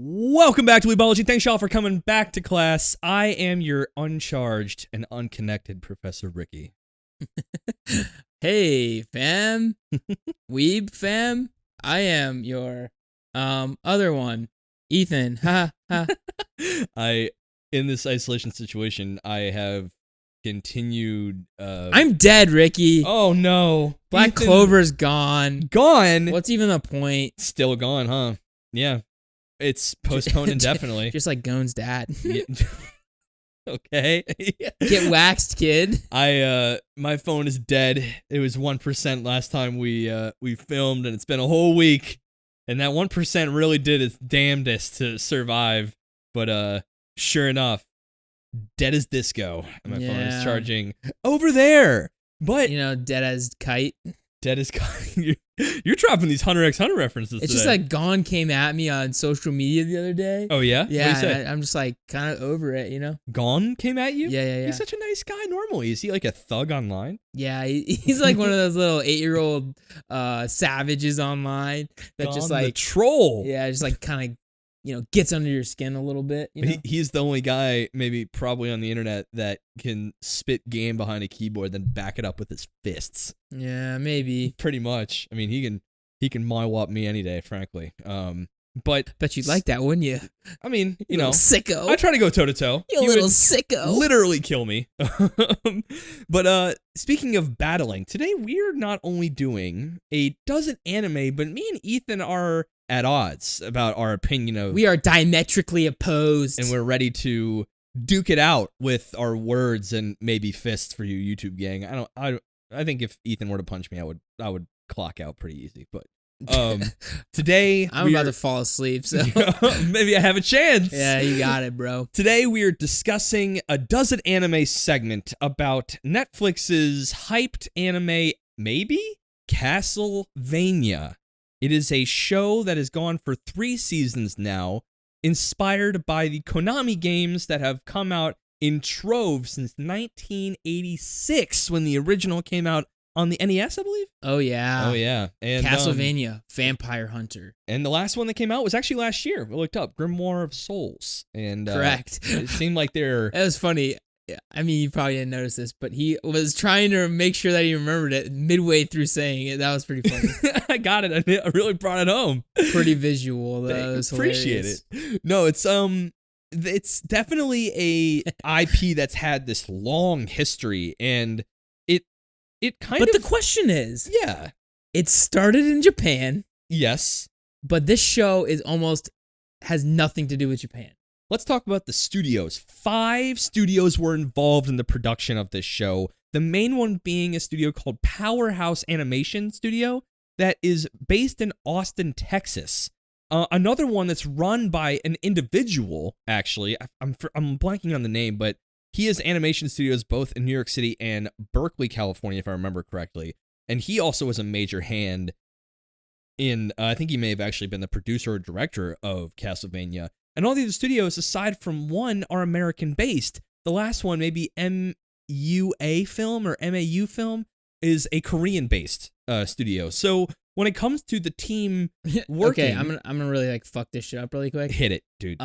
Welcome back to Weebology. Thanks, y'all, for coming back to class. I am your uncharged and unconnected Professor Ricky. Hey, fam. Weeb fam. I am your other one, Ethan. Ha ha. In this isolation situation, I have continued. I'm dead, Ricky. Oh no, Black Ethan, Clover's gone. Gone. What's even the point? Still gone, huh? Yeah, it's postponed indefinitely. Just like Gone's dad. Yeah. Okay. Get waxed, kid. My phone is dead. It was 1% last time we filmed, and it's been a whole week. And that 1% really did its damnedest to survive. But sure enough, dead as disco. And my phone is charging over there. But dead as kite. Dead as kite. You're dropping these Hunter x Hunter references. It's today. just like Gone came at me on social media the other day. Oh yeah? Yeah, I'm just like kind of over it, Gone came at you? Yeah. He's such a nice guy normally. Is he like a thug online? Yeah, he's like one of those little 8-year-old savages online that Gone just like the troll. Yeah, just like kind of gets under your skin a little bit. He's the only guy, maybe probably on the internet, that can spit game behind a keyboard, then back it up with his fists. Yeah, maybe. Pretty much. I mean, he can mile up me any day, frankly. But bet you'd like that, wouldn't you? I mean, you little sicko. I try to go toe to toe. You little sicko. Literally kill me. But speaking of battling, today we're not only doing a dozen anime, but me and Ethan are at odds about our opinion of. We are diametrically opposed, and we're ready to duke it out with our words and maybe fists for you, YouTube gang. I think if Ethan were to punch me, I would clock out pretty easy. But today I'm about to fall asleep, so maybe I have a chance. Yeah, you got it, bro. Today we are discussing a dozen anime segment about Netflix's hyped anime, maybe Castlevania. It is a show that has gone for 3 seasons now, inspired by the Konami games that have come out in troves since 1986, when the original came out on the NES, I believe. Oh yeah. And Castlevania, Vampire Hunter. And the last one that came out was actually last year. We looked up Grimoire of Souls, and correct. It seemed like they're. It was funny. I mean, you probably didn't notice this, but he was trying to make sure that he remembered it midway through saying it. That was pretty funy. I got it. I really brought it home. Pretty visual, though. Appreciate it. No, it's definitely a IP that's had this long history, and it kind of. But the question is, yeah, it started in Japan. Yes, but this show has nothing to do with Japan. Let's talk about the studios. 5 studios were involved in the production of this show. The main one being a studio called Powerhouse Animation Studio that is based in Austin, Texas. Another one that's run by an individual, actually. I'm blanking on the name, but he has animation studios both in New York City and Berkeley, California, if I remember correctly. And he also was a major hand in, I think he may have actually been the producer or director of Castlevania. And all the other studios, aside from one, are American-based. The last one, maybe MUA Film or MAU Film, is a Korean-based studio. So when it comes to the team working... Okay, I'm gonna really fuck this shit up really quick. Hit it, dude.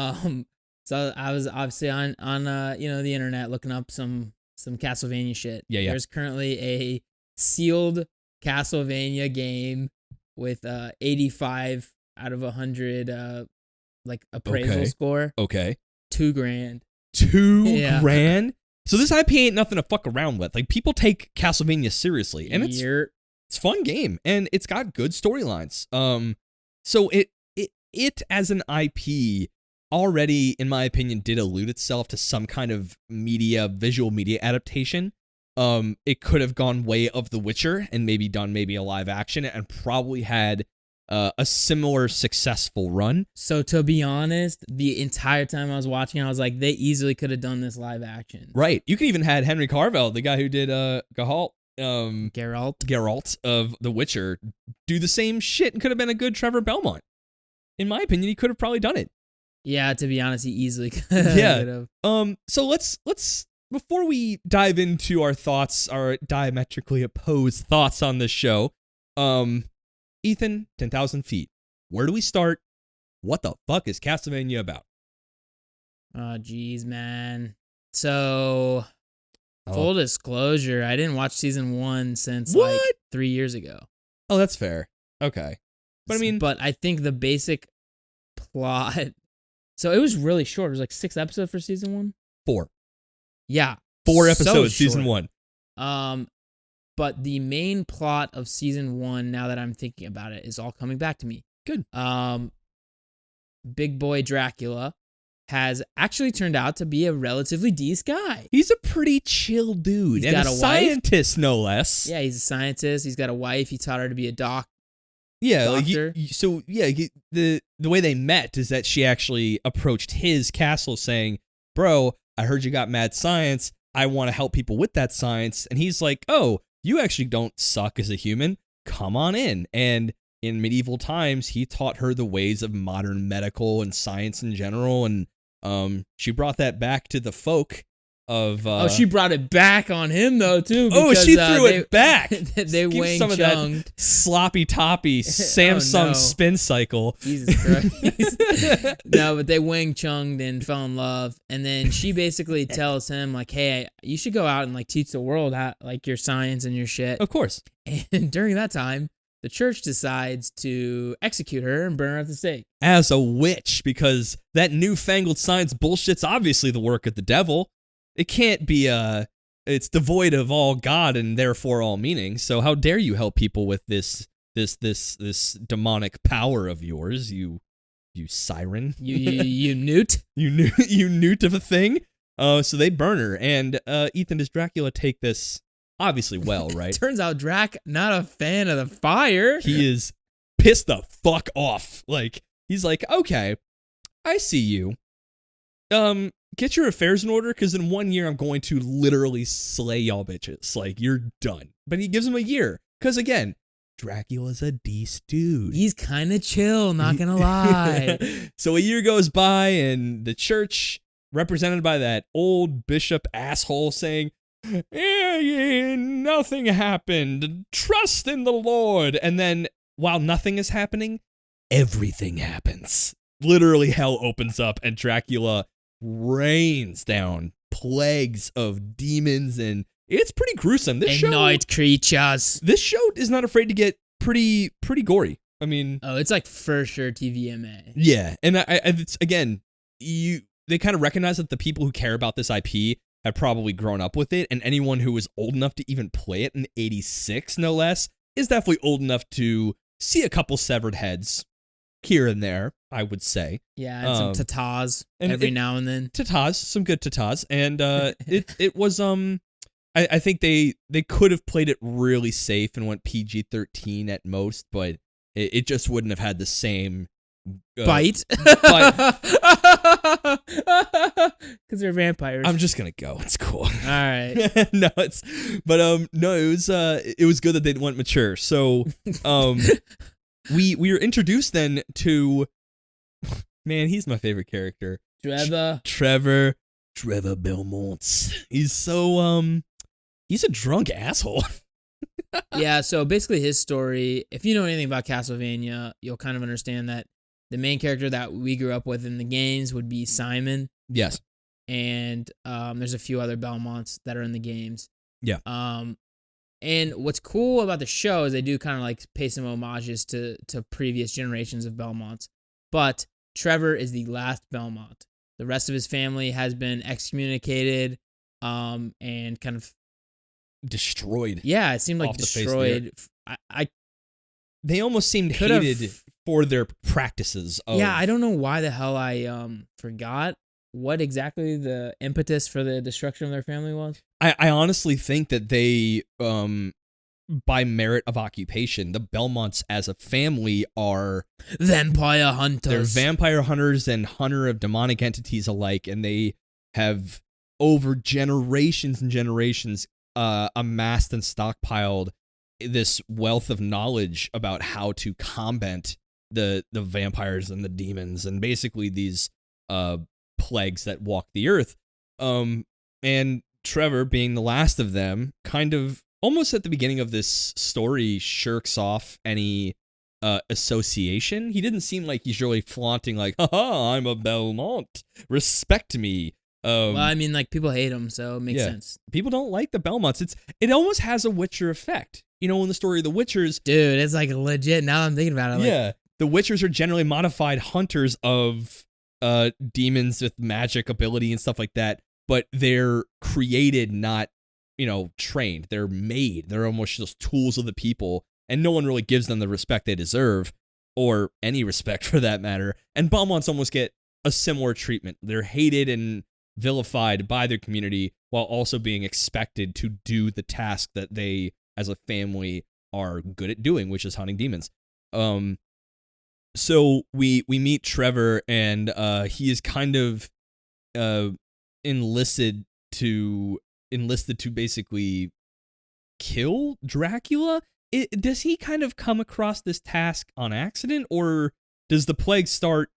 So I was obviously on the internet looking up some Castlevania shit. Yeah. There's currently a sealed Castlevania game with 85 out of 100 appraisal score. Okay. $2,000. $2,000? So this IP ain't nothing to fuck around with. People take Castlevania seriously, and it's a fun game, and it's got good storylines. So it as an IP already, in my opinion, did allude itself to some kind of visual media adaptation. It could have gone way of The Witcher and maybe done a live action and probably had a similar successful run. So to be honest, the entire time I was watching, I was like, they easily could have done this live action. Right. You could even had Henry Cavill, the guy who did Geralt of The Witcher, do the same shit and could have been a good Trevor Belmont. In my opinion, he could have probably done it. Yeah, to be honest, he easily could have. So let's before we dive into our thoughts, our diametrically opposed thoughts on this show, Ethan, 10,000 feet. Where do we start? what the fuck is Castlevania about? Oh, geez, man. So, full disclosure, I didn't watch season 1 since like 3 years ago. Oh, that's fair. Okay. But I mean, but I think the basic plot. So it was really short. It was like 6 episodes for season 1. 4. Yeah. 4 episodes, So season short. 1. But the main plot of season 1, now that I'm thinking about it, is all coming back to me. Good. Big boy Dracula has actually turned out to be a relatively decent guy. He's a pretty chill dude. He's and got a a wife. scientist, no less. Yeah, he's a scientist. He's got a wife. He taught her to be a doctor. The way they met is that she actually approached his castle saying, bro, I heard you got mad science. I want to help people with that science. And he's like, oh, you actually don't suck as a human. Come on in. And in medieval times, he taught her the ways of modern medical and science in general. And she brought that back to the folk of... she brought it back on him, though, too. Because, she threw it back. They Wang some of Chung'd. that sloppy toppy Samsung spin cycle. Jesus Christ. No, but they Wang Chung'd and fell in love. And then she basically tells him, like, hey, you should go out and, like, teach the world how, like, your science and your shit. Of course. And during that time, the church decides to execute her and burn her at the stake. As a witch, because that newfangled science bullshit's obviously the work of the devil. It can't be it's devoid of all God and therefore all meaning. So how dare you help people with this demonic power of yours, you siren. You newt. you newt of a thing. So they burn her, and Ethan, does Dracula take this obviously well, right? Turns out Drac not a fan of the fire. He is pissed the fuck off. Like, he's like, okay, I see you. Get your affairs in order, because in 1 year I'm going to literally slay y'all bitches. Like, you're done. But he gives him a year, because again, Dracula's a decent dude. He's kind of chill, not gonna lie. So a year goes by, and the church, represented by that old bishop asshole, saying, nothing happened. Trust in the Lord. And then, while nothing is happening, everything happens. Literally, hell opens up, and Dracula rains down plagues of demons, and it's pretty gruesome. Night creatures. This show is not afraid to get pretty gory. I mean, it's like for sure TVMA. Yeah, and it's again, they kind of recognize that the people who care about this IP have probably grown up with it, and anyone who was old enough to even play it in '86, no less, is definitely old enough to see a couple severed heads here and there, I would say. Yeah, and some tatas every now and then. Tatas, some good tatas, and it was I think they could have played it really safe and went PG-13 at most, but it just wouldn't have had the same bite. Because they're vampires. I'm just gonna go. It's cool. All right. No, it was good that they went mature. So we were introduced then to, man, he's my favorite character. Trevor Belmont. He's so he's a drunk asshole. Yeah, so basically his story, if you know anything about Castlevania, you'll kind of understand that the main character that we grew up with in the games would be Simon. Yes. And there's a few other Belmonts that are in the games. Yeah. And what's cool about the show is they do kind of like pay some homages to previous generations of Belmonts. But Trevor is the last Belmont. The rest of his family has been excommunicated and kind of destroyed. Yeah, it seemed like destroyed. They almost seemed hated for their practices. Yeah, I don't know why the hell I forgot what exactly the impetus for the destruction of their family was. I honestly think that they, by merit of occupation, the Belmonts as a family are vampire hunters. They're vampire hunters and hunter of demonic entities alike, and they have over generations and generations amassed and stockpiled this wealth of knowledge about how to combat the vampires and the demons and basically these plagues that walk the earth. And Trevor, being the last of them, kind of almost at the beginning of this story shirks off any association. He didn't seem like he's really flaunting like, haha, I'm a Belmont. Respect me. Well, I mean, like, people hate him, so it makes sense. People don't like the Belmonts. It almost has a Witcher effect. You know, in the story of the Witchers. Dude, it's like legit. Now I'm thinking about it. Like, yeah. The Witchers are generally modified hunters of demons with magic ability and stuff like that, but they're created, not, trained. They're made. They're almost just tools of the people, and no one really gives them the respect they deserve, or any respect for that matter. And Belmonts almost get a similar treatment. They're hated and vilified by their community while also being expected to do the task that they, as a family, are good at doing, which is hunting demons. So we meet Trevor, and he is kind of enlisted to basically kill Dracula. Does he kind of come across this task on accident, or does the plague start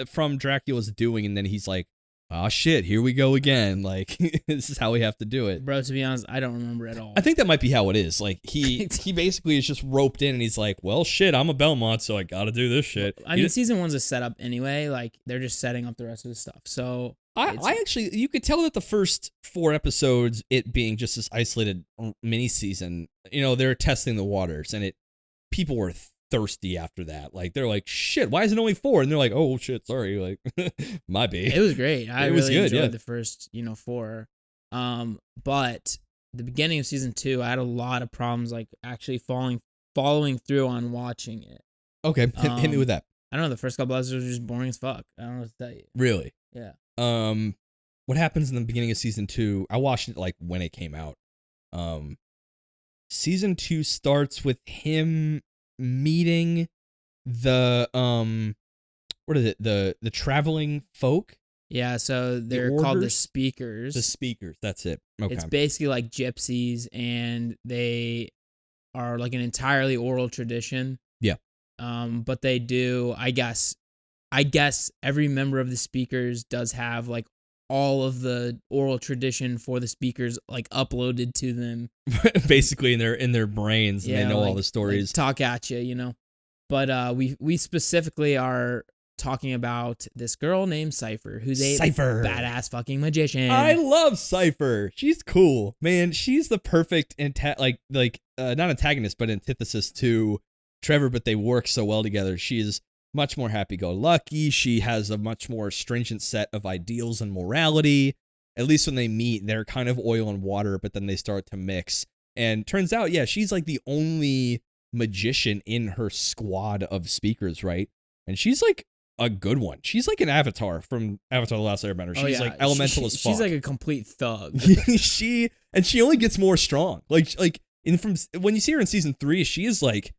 from Dracula's doing, and then he's like, oh shit, here we go again. Like, this is how we have to do it. Bro, to be honest, I don't remember at all. I think that might be how it is. Like, he basically is just roped in, and he's like, well, shit, I'm a Belmont, so I gotta do this shit. I mean, season 1's a setup anyway. Like, they're just setting up the rest of the stuff. So I actually, you could tell that the first 4 episodes, it being just this isolated mini season, they're testing the waters, and people were thirsty after that. Like, they're like, shit, why is it only 4? And they're like, oh shit, sorry, like, might be. It was great. I was really good, enjoyed the first 4. But the beginning of season 2, I had a lot of problems, like, actually following through on watching it. Okay, hit me with that. I don't know, the first couple episodes were just boring as fuck. I don't know what to tell you. Really? Yeah. What happens in the beginning of season 2? I watched it like when it came out. Season 2 starts with him meeting the what is it? The traveling folk? Yeah, so they're called the Speakers. The Speakers, that's it. Okay. It's basically like gypsies, and they are like an entirely oral tradition. Yeah. But they do, I guess every member of the Speakers does have like all of the oral tradition for the Speakers like uploaded to them. Basically in their brains, and they know all the stories. Like, talk at you, But we specifically are talking about this girl named Sypha, who's a badass fucking magician. I love Sypha. She's cool, man. She's the perfect not antagonist, but antithesis to Trevor. But they work so well together. She is much more happy-go-lucky. She has a much more stringent set of ideals and morality. At least when they meet, they're kind of oil and water, but then they start to mix. And turns out, yeah, she's like the only magician in her squad of Speakers, right? And she's like a good one. She's like an Avatar from Avatar: The Last Airbender. She's like elemental as fuck. She's like a complete thug. she only gets more strong. When you see her in season 3, she is like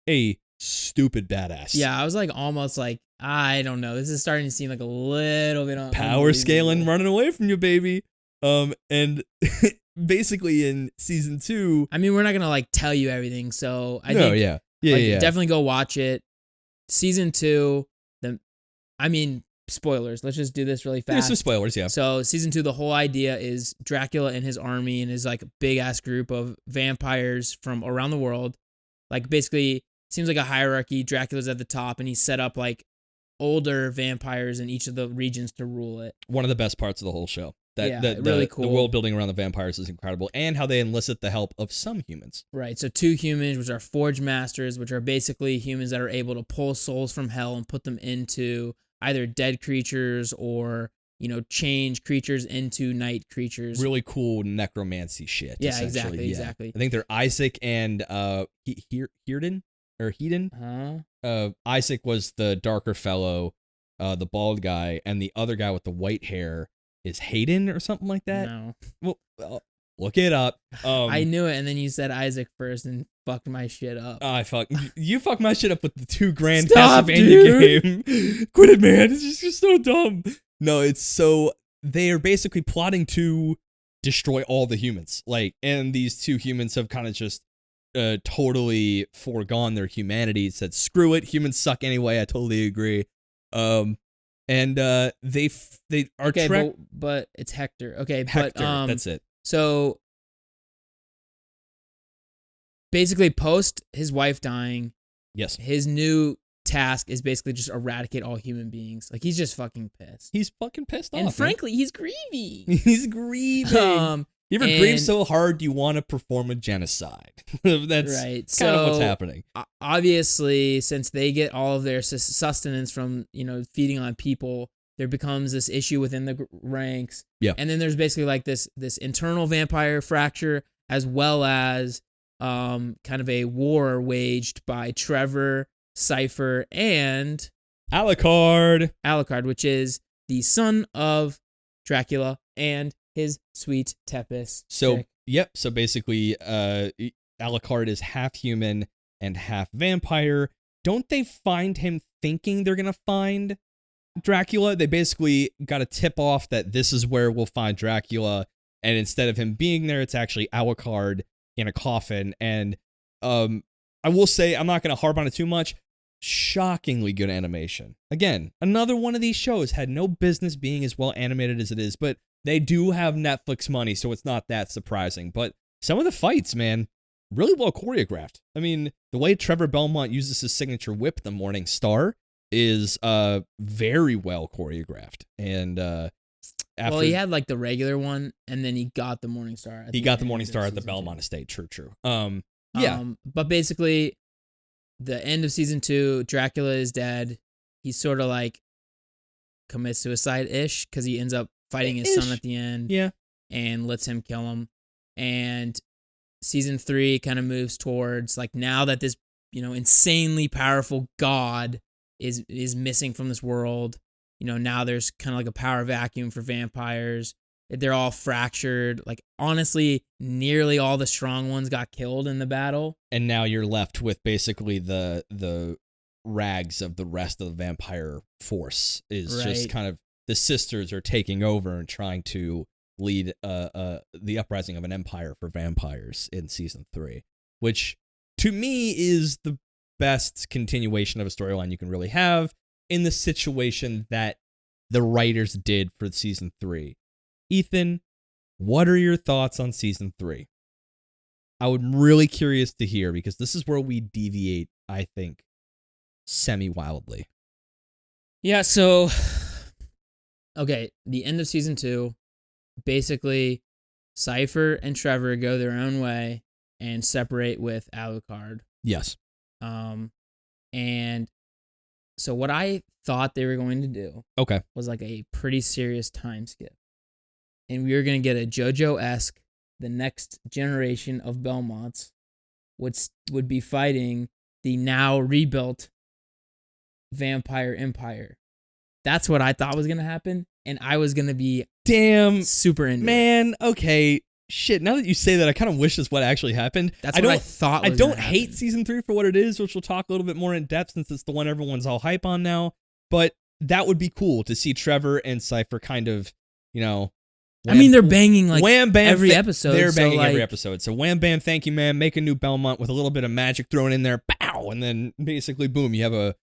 a stupid badass. Yeah, I was like almost like, I don't know. This is starting to seem like a little bit on power scaling, running away from you, baby. And basically in season 2, I mean, we're not gonna like tell you everything, so I think yeah, definitely go watch it. Season 2, spoilers. Let's just do this really fast. There's some spoilers, yeah. So season 2, the whole idea is Dracula and his army and his like big ass group of vampires from around the world. Like, basically, seems like a hierarchy. Dracula's at the top, and he set up like older vampires in each of the regions to rule it. One of the best parts of the whole show. Really cool. The world building around the vampires is incredible, and how they enlisted the help of some humans. Right. So 2 humans, which are Forge Masters, which are basically humans that are able to pull souls from hell and put them into either dead creatures or, change creatures into night creatures. Really cool necromancy shit. Yeah, exactly. I think they're Isaac and Hearden. Or Hedon. Isaac was the darker fellow, the bald guy, and the other guy with the white hair is Hayden or something like that. No. Well, look it up. I knew it, and then you said Isaac first and fucked my shit up. You fucked my shit up with the 2 grand Castlevania game. Quit it, man. It's just so dumb. No, it's so they are basically plotting to destroy all the humans. And these 2 humans have kind of just totally foregone their humanity, said screw it, humans suck anyway. I totally agree. And they are okay, but it's Hector. Okay, Hector, but that's it. So basically, post his wife dying, Yes. His new task is basically just eradicate all human beings. Like, he's just fucking pissed. He's fucking pissed off. And frankly, he's grieving. He's grieving. You ever grieve so hard you want to perform a genocide? That's right. kind of what's happening. Obviously, since they get all of their sustenance from, feeding on people, there becomes this issue within the ranks. Yeah. And then there's basically like this internal vampire fracture, as well as kind of a war waged by Trevor, Sypha, and Alucard, which is the son of Dracula and his sweet Tepes. So basically, Alucard is half human and half vampire. Don't they find him thinking they're gonna find Dracula? They basically got a tip off that this is where we'll find Dracula, and instead of him being there, it's actually Alucard in a coffin. And I will say, I'm not gonna harp on it too much. Shockingly good animation. Again, another one of these shows had no business being as well animated as it is, but they do have Netflix money, so it's not that surprising. But some of the fights, man, really well choreographed. I mean, the way Trevor Belmont uses his signature whip, the Morning Star, is very well choreographed. And after he had like the regular one, and then he got the Morning Star. He got the Morning Star at the Belmont estate. True. Yeah. But basically, the end of season 2, Dracula is dead. He sort of like commits suicide-ish because he ends up fighting his son at the end. Yeah. And lets him kill him. And season 3 kind of moves towards like, now that this, insanely powerful god is missing from this world, now there's kind of like a power vacuum for vampires. They're all fractured. Like, honestly, nearly all the strong ones got killed in the battle. And now you're left with basically the rags of the rest of the vampire force. Is just kind of, the sisters are taking over and trying to lead the uprising of an empire for vampires in season 3, which to me is the best continuation of a storyline you can really have in the situation that the writers did for season 3. Ethan, what are your thoughts on season 3? I'm really curious to hear, because this is where we deviate, I think, semi-wildly. Yeah, so, okay, the end of season 2, basically, Sypha and Trevor go their own way and separate with Alucard. Yes. And so what I thought they were going to do was like a pretty serious time skip. And we were going to get a JoJo-esque, the next generation of Belmonts would be fighting the now rebuilt vampire empire. That's what I thought was going to happen, and I was going to be super into it. Okay, shit, now that you say that, I kind of wish this what actually happened. That's what I thought was I don't hate season 3 for what it is, which we'll talk a little bit more in depth since it's the one everyone's all hype on now, but that would be cool to see Trevor and Sypha kind of, they're banging like wham, bam, every episode. They're banging every episode. So wham, bam, thank you, man. Make a new Belmont with a little bit of magic thrown in there. Pow! And then basically, boom, you have a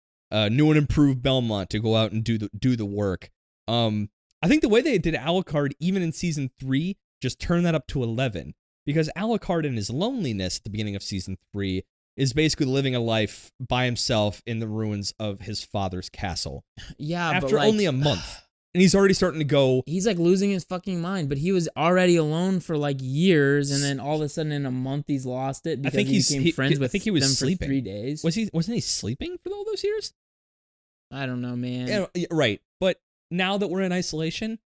new and improved Belmont to go out and do the work. I think the way they did Alucard, even in season 3, just turned that up to 11. Because Alucard in his loneliness at the beginning of season 3 is basically living a life by himself in the ruins of his father's castle. Yeah, after only a month. And he's already starting to go... He's like losing his fucking mind, but he was already alone for like years, and then all of a sudden in a month he's lost it because he became friends with them sleeping for 3 days. Wasn't he sleeping for all those years? I don't know, man. Yeah, right. But now that we're in isolation,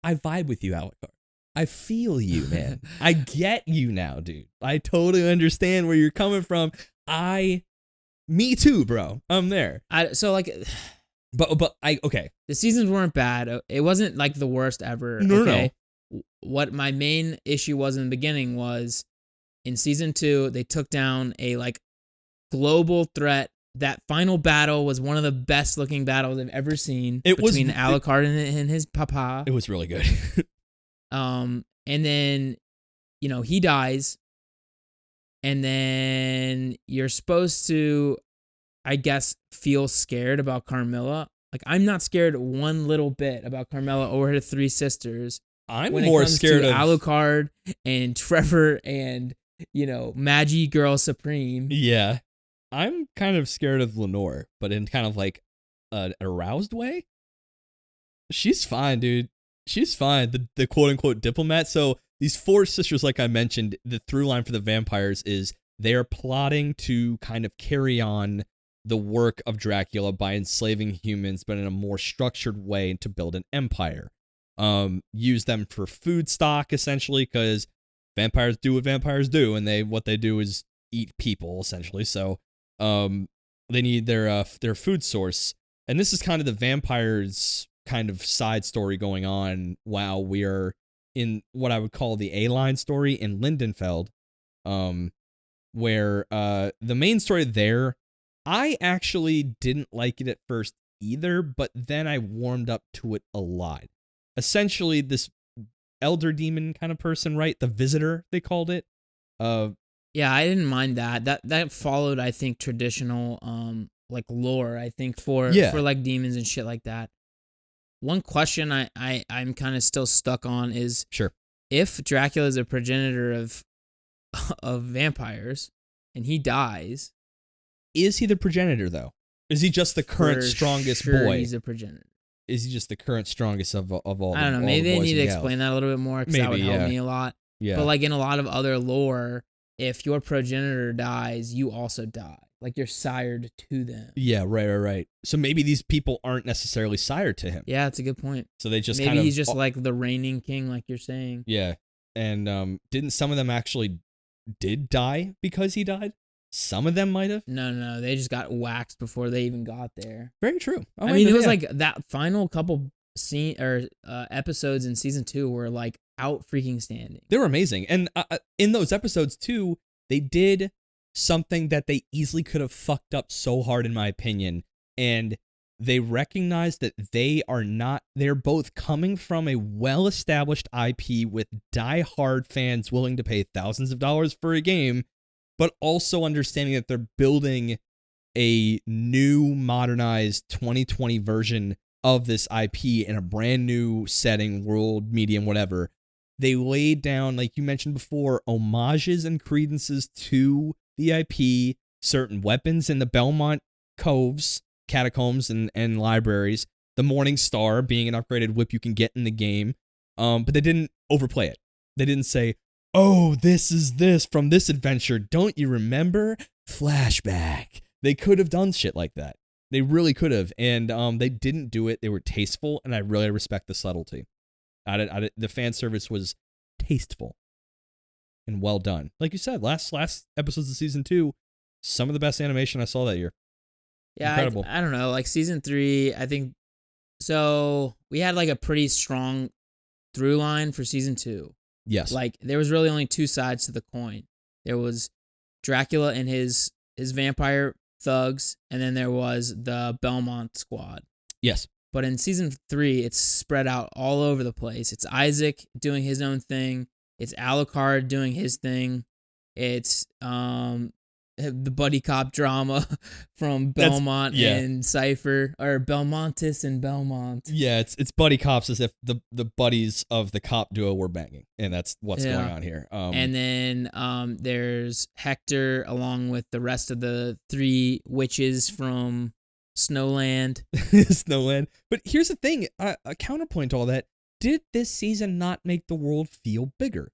I vibe with you, Alucard. I feel you, man. I get you now, dude. I totally understand where you're coming from. Me too, bro. I'm there. Okay. The seasons weren't bad. It wasn't like the worst ever. No. What my main issue was in the beginning was in season 2, they took down a like global threat. That final battle was one of the best looking battles I've ever seen between Alucard and his papa. It was really good. And then, he dies. And then you're supposed to, I guess, feel scared about Carmilla. Like, I'm not scared one little bit about Carmilla or her 3 sisters. I'm more scared of Alucard and Trevor and, Magi Girl Supreme. Yeah. I'm kind of scared of Lenore, but in kind of like an aroused way. She's fine, dude. She's fine. The quote unquote diplomat. So these four sisters, like I mentioned, the through line for the vampires is they are plotting to kind of carry on the work of Dracula by enslaving humans, but in a more structured way to build an empire. Use them for food stock, essentially, because vampires do what vampires do, and what they do is eat people, essentially. So they need their food source. And this is kind of the vampires' kind of side story going on while we are in what I would call the A-line story in Lindenfeld, where the main story there, I actually didn't like it at first either, but then I warmed up to it a lot. Essentially, this elder demon kind of person, right? The visitor, they called it. Yeah, I didn't mind that. That followed, I think, traditional like lore, I think, for like demons and shit like that. One question I'm kind of still stuck on is, sure, if Dracula is a progenitor of vampires and he dies, is he the progenitor though? Is he just the current strongest boy? He's a progenitor. Is he just the current strongest of all? I don't know. Maybe they need to explain that a little bit more, because that would help me a lot. Yeah. But like in a lot of other lore, if your progenitor dies, you also die. Like you're sired to them. Yeah, right. So maybe these people aren't necessarily sired to him. Yeah, that's a good point. So they just maybe he's just like the reigning king, like you're saying. Yeah, and didn't some of them actually did die because he died? Some of them might have. No, they just got waxed before they even got there. Very true. I mean, it was like that final couple episodes in season 2 were like out freaking standing. They were amazing, and in those episodes too, they did something that they easily could have fucked up so hard, in my opinion, and they recognized that they're both coming from a well-established IP with die-hard fans willing to pay thousands of dollars for a game, but also understanding that they're building a new, modernized 2020 version of this IP in a brand new setting, world, medium, whatever. They laid down, like you mentioned before, homages and credences to the IP, certain weapons in the Belmont coves, catacombs, and libraries. The Morning Star being an upgraded whip you can get in the game. But they didn't overplay it. They didn't say, oh, this is this from this adventure. Don't you remember? Flashback. They could have done shit like that. They really could have. And they didn't do it. They were tasteful, and I really respect the subtlety. The fan service was tasteful and well done. Like you said, last episodes of season 2, some of the best animation I saw that year. Yeah, incredible. I don't know. Like season 3, I think. So we had like a pretty strong through line for season 2. Yes. Like there was really only 2 sides to the coin. There was Dracula and his vampire thugs, and then there was the Belmont squad. Yes. But in season 3, it's spread out all over the place. It's Isaac doing his own thing. It's Alucard doing his thing. It's the buddy cop drama from Belmont and Sypha, or Belmontis and Belmont. Yeah, it's buddy cops, as if the buddies of the cop duo were banging, and that's what's going on here. And then there's Hector along with the rest of the 3 witches from Snowland. Snowland. But here's the thing, a counterpoint to all that. Did this season not make the world feel bigger?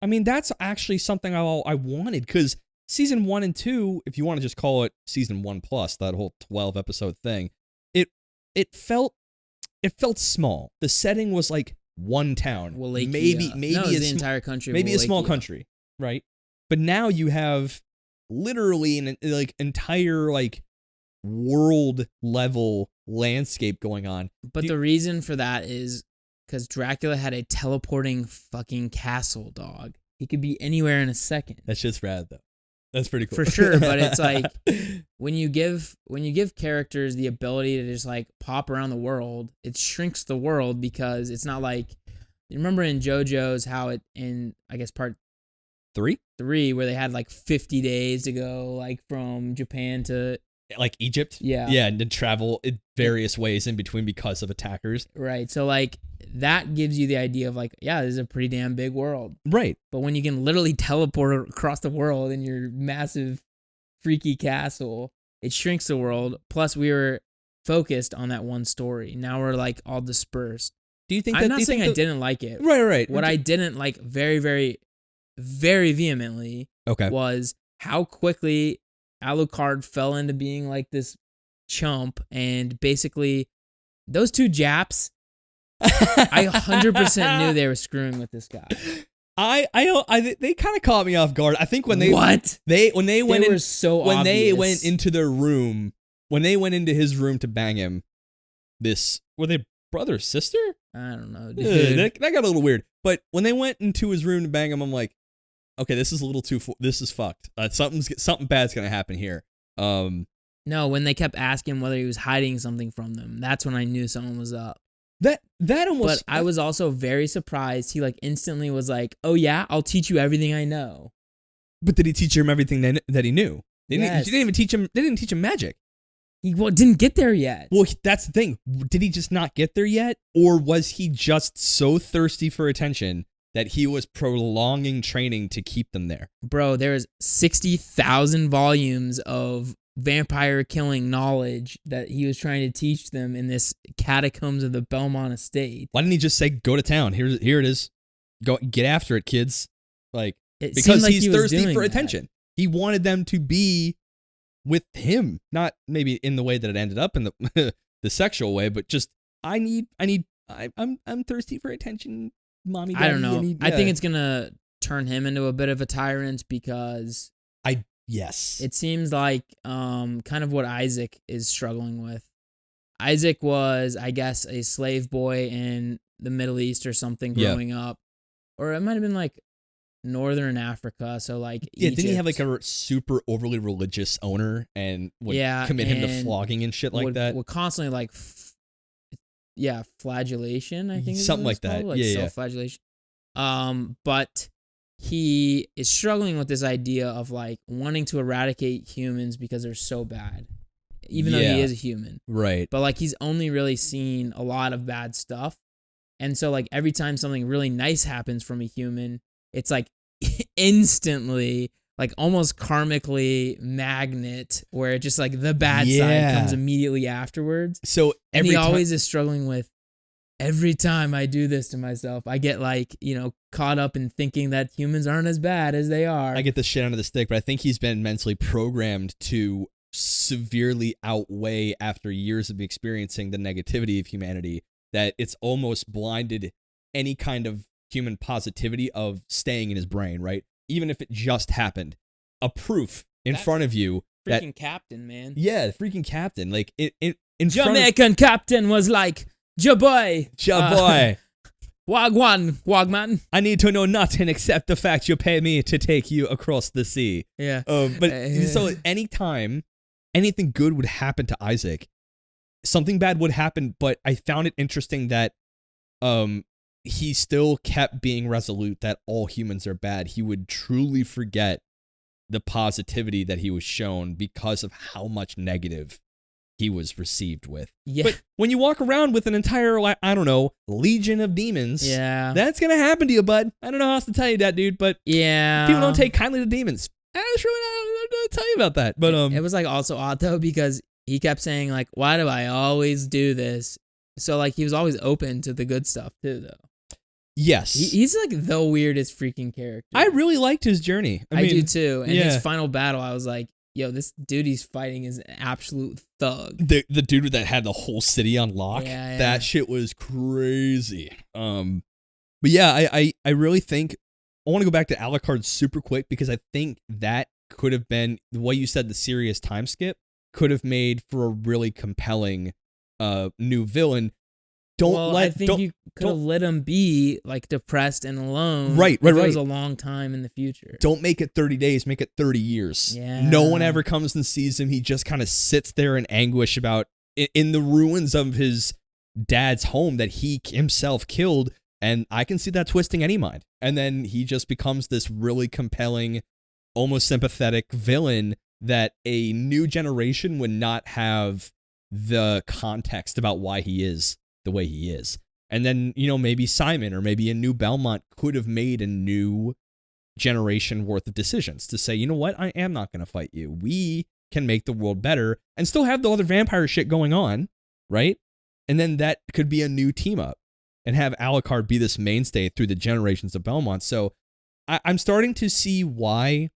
I mean, that's actually something I wanted, because season 1 and 2, if you want to just call it season 1 plus, that whole 12 episode thing, it felt small. The setting was like one town. Wallachia. Maybe the entire country. Maybe a small country, right? But now you have literally an like entire like world level landscape going on. But the reason for that is because Dracula had a teleporting fucking castle, dog. He could be anywhere in a second. That's just rad, though. That's pretty cool. For sure, but it's like when you give characters the ability to just like pop around the world, it shrinks the world, because it's not like, you remember in JoJo's how it in, I guess, part 3 where they had like 50 days to go like from Japan to like Egypt. Yeah, and to travel in various ways in between because of attackers. Right. So like that gives you the idea of like, yeah, this is a pretty damn big world. Right. But when you can literally teleport across the world in your massive freaky castle. It shrinks the world. Plus, we were focused on that one story. Now we're like all dispersed. Do you think I'm not saying I didn't like it. Right. What I didn't like very, very, very vehemently was how quickly Alucard fell into being like this chump, and basically those two Japs, I 100% knew they were screwing with this guy. They kind of caught me off guard. I think when they went into their room, when they went into his room to bang him, were they brother or sister? I don't know, dude. That got a little weird. But when they went into his room to bang him, I'm like, okay, this is a little too. This is fucked. Something bad's gonna happen here. No, when they kept asking whether he was hiding something from them, that's when I knew something was up. That almost. But I was also very surprised. He like instantly was like, "Oh yeah, I'll teach you everything I know." But did he teach him everything that he knew? Yes. He didn't even teach him. They didn't teach him magic. He didn't get there yet. Well, that's the thing. Did he just not get there yet, or was he just so thirsty for attention that he was prolonging training to keep them there? Bro, there's 60,000 volumes of vampire killing knowledge that he was trying to teach them in this catacombs of the Belmont estate. Why didn't he just say, "Go to town. Here it is. Go get after it, kids." Because like he's thirsty for attention. He wanted them to be with him, not maybe in the way that it ended up in the the sexual way, but just I'm thirsty for attention, mommy, daddy. I don't know. I think it's gonna turn him into a bit of a tyrant because yes, it seems like kind of what Isaac is struggling with. Isaac was, I guess, a slave boy in the Middle East or something growing up, or it might have been like Northern Africa, so like Egypt. Didn't he have like a super overly religious owner and would commit him to flogging and shit like that? Would constantly like flagellation, I think something like that. Like self-flagellation. But he is struggling with this idea of like wanting to eradicate humans because they're so bad, even though he is a human, right? But like he's only really seen a lot of bad stuff, and so like every time something really nice happens from a human, it's like instantly, like almost karmically magnet, where it just like the bad side comes immediately afterwards. So he always is struggling with, every time I do this to myself, I get like, caught up in thinking that humans aren't as bad as they are. I get the shit under the stick, but I think he's been mentally programmed to severely outweigh, after years of experiencing the negativity of humanity, that it's almost blinded any kind of human positivity of staying in his brain, right? Even if it just happened. A proof in front of you. Freaking captain, man. Yeah, the freaking captain. Like, in Jamaican captain was like, Jaboy. Wagwan. I need to know nothing except the fact you pay me to take you across the sea. Yeah. So anytime anything good would happen to Isaac, something bad would happen, but I found it interesting that he still kept being resolute that all humans are bad. He would truly forget the positivity that he was shown because of how much negative he was received with. Yeah. But when you walk around with an entire, legion of demons, that's going to happen to you, bud. I don't know how else to tell you that, dude, but people don't take kindly to demons. I was really not going to tell you about that. But it was like also odd though, because he kept saying like, why do I always do this? So like he was always open to the good stuff too, though. Yes. He's like the weirdest freaking character. I really liked his journey. I do too. And his final battle, I was like, yo, this dude he's fighting is an absolute thug. The dude that had the whole city on lock, that shit was crazy. But yeah, I really think, I want to go back to Alucard super quick, because I think that could have been, the way you said the serious time skip, could have made for a really compelling new villain. I think you could have let him be like depressed and alone. Right. It was a long time in the future. Don't make it 30 days, make it 30 years. Yeah. No one ever comes and sees him. He just kind of sits there in anguish about, in the ruins of his dad's home that he himself killed. And I can see that twisting any mind. And then he just becomes this really compelling, almost sympathetic villain that a new generation would not have the context about why he is the way he is. And then, maybe Simon or maybe a new Belmont could have made a new generation worth of decisions to say, you know what, I am not going to fight you. We can make the world better and still have the other vampire shit going on, right? And then that could be a new team up and have Alucard be this mainstay through the generations of Belmont. So I'm starting to see why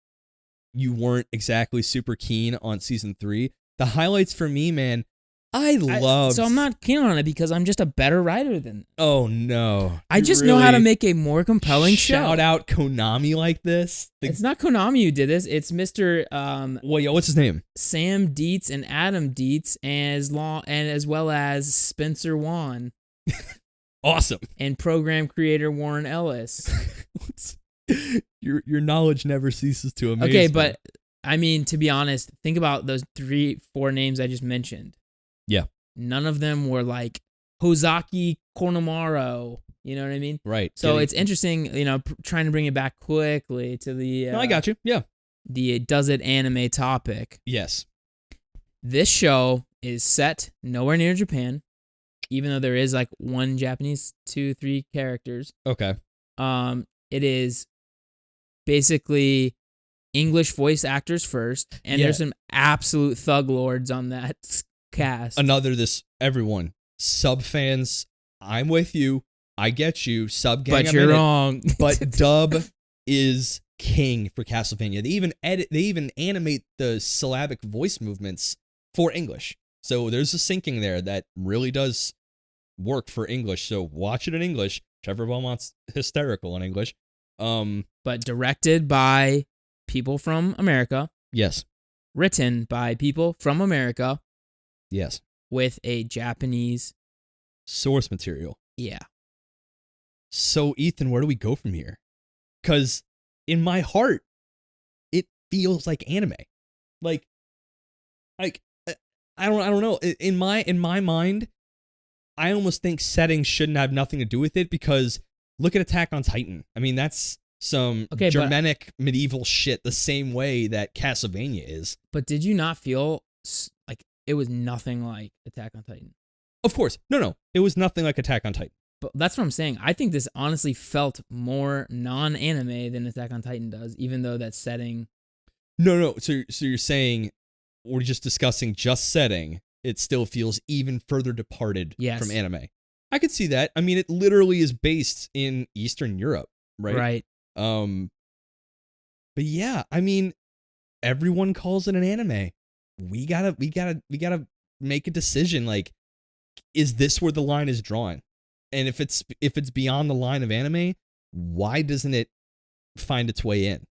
you weren't exactly super keen on season 3. The highlights for me, man, I loved... So I'm not keen on it because I'm just a better writer than... Oh, no. I just know how to make a more compelling show. Shout out Konami like this? It's not Konami who did this. It's Mr. What's his name? Sam Dietz and Adam Dietz, as well as Spencer Wan. Awesome. And program creator Warren Ellis. Your knowledge never ceases to amaze Okay, me. but I mean, to be honest, think about those 3-4 names I just mentioned. Yeah. None of them were like Hozaki Konamaro. You know what I mean? Right. So it's interesting, trying to bring it back quickly to the... no, I got you. Yeah. The does it anime topic. Yes. This show is set nowhere near Japan, even though there is like one Japanese, 2-3 characters. Okay. It is basically English voice actors first, and there's some absolute thug lords on that cast. Everyone, sub fans, I'm with you. I get you. Sub gang, but you're wrong. But dub is king for Castlevania. They even animate the syllabic voice movements for English. So there's a syncing there that really does work for English. So watch it in English. Trevor Belmont's hysterical in English. But directed by people from America. Yes. Written by people from America. Yes. With a Japanese source material. Yeah. So Ethan, where do we go from here? Because in my heart, it feels like anime. Like I don't know. In my mind, I almost think settings shouldn't have nothing to do with it because look at Attack on Titan. I mean, that's some Germanic medieval shit the same way that Castlevania is. But did you not feel like it was nothing like Attack on Titan? Of course. No. It was nothing like Attack on Titan. But that's what I'm saying. I think this honestly felt more non-anime than Attack on Titan does, even though that setting... No. So you're saying we're just discussing just setting. It still feels even further departed from anime. I could see that. I mean, it literally is based in Eastern Europe, right? Right. But yeah, I mean, everyone calls it an anime. We gotta make a decision. Like, is this where the line is drawn? And if it's beyond the line of anime, why doesn't it find its way in?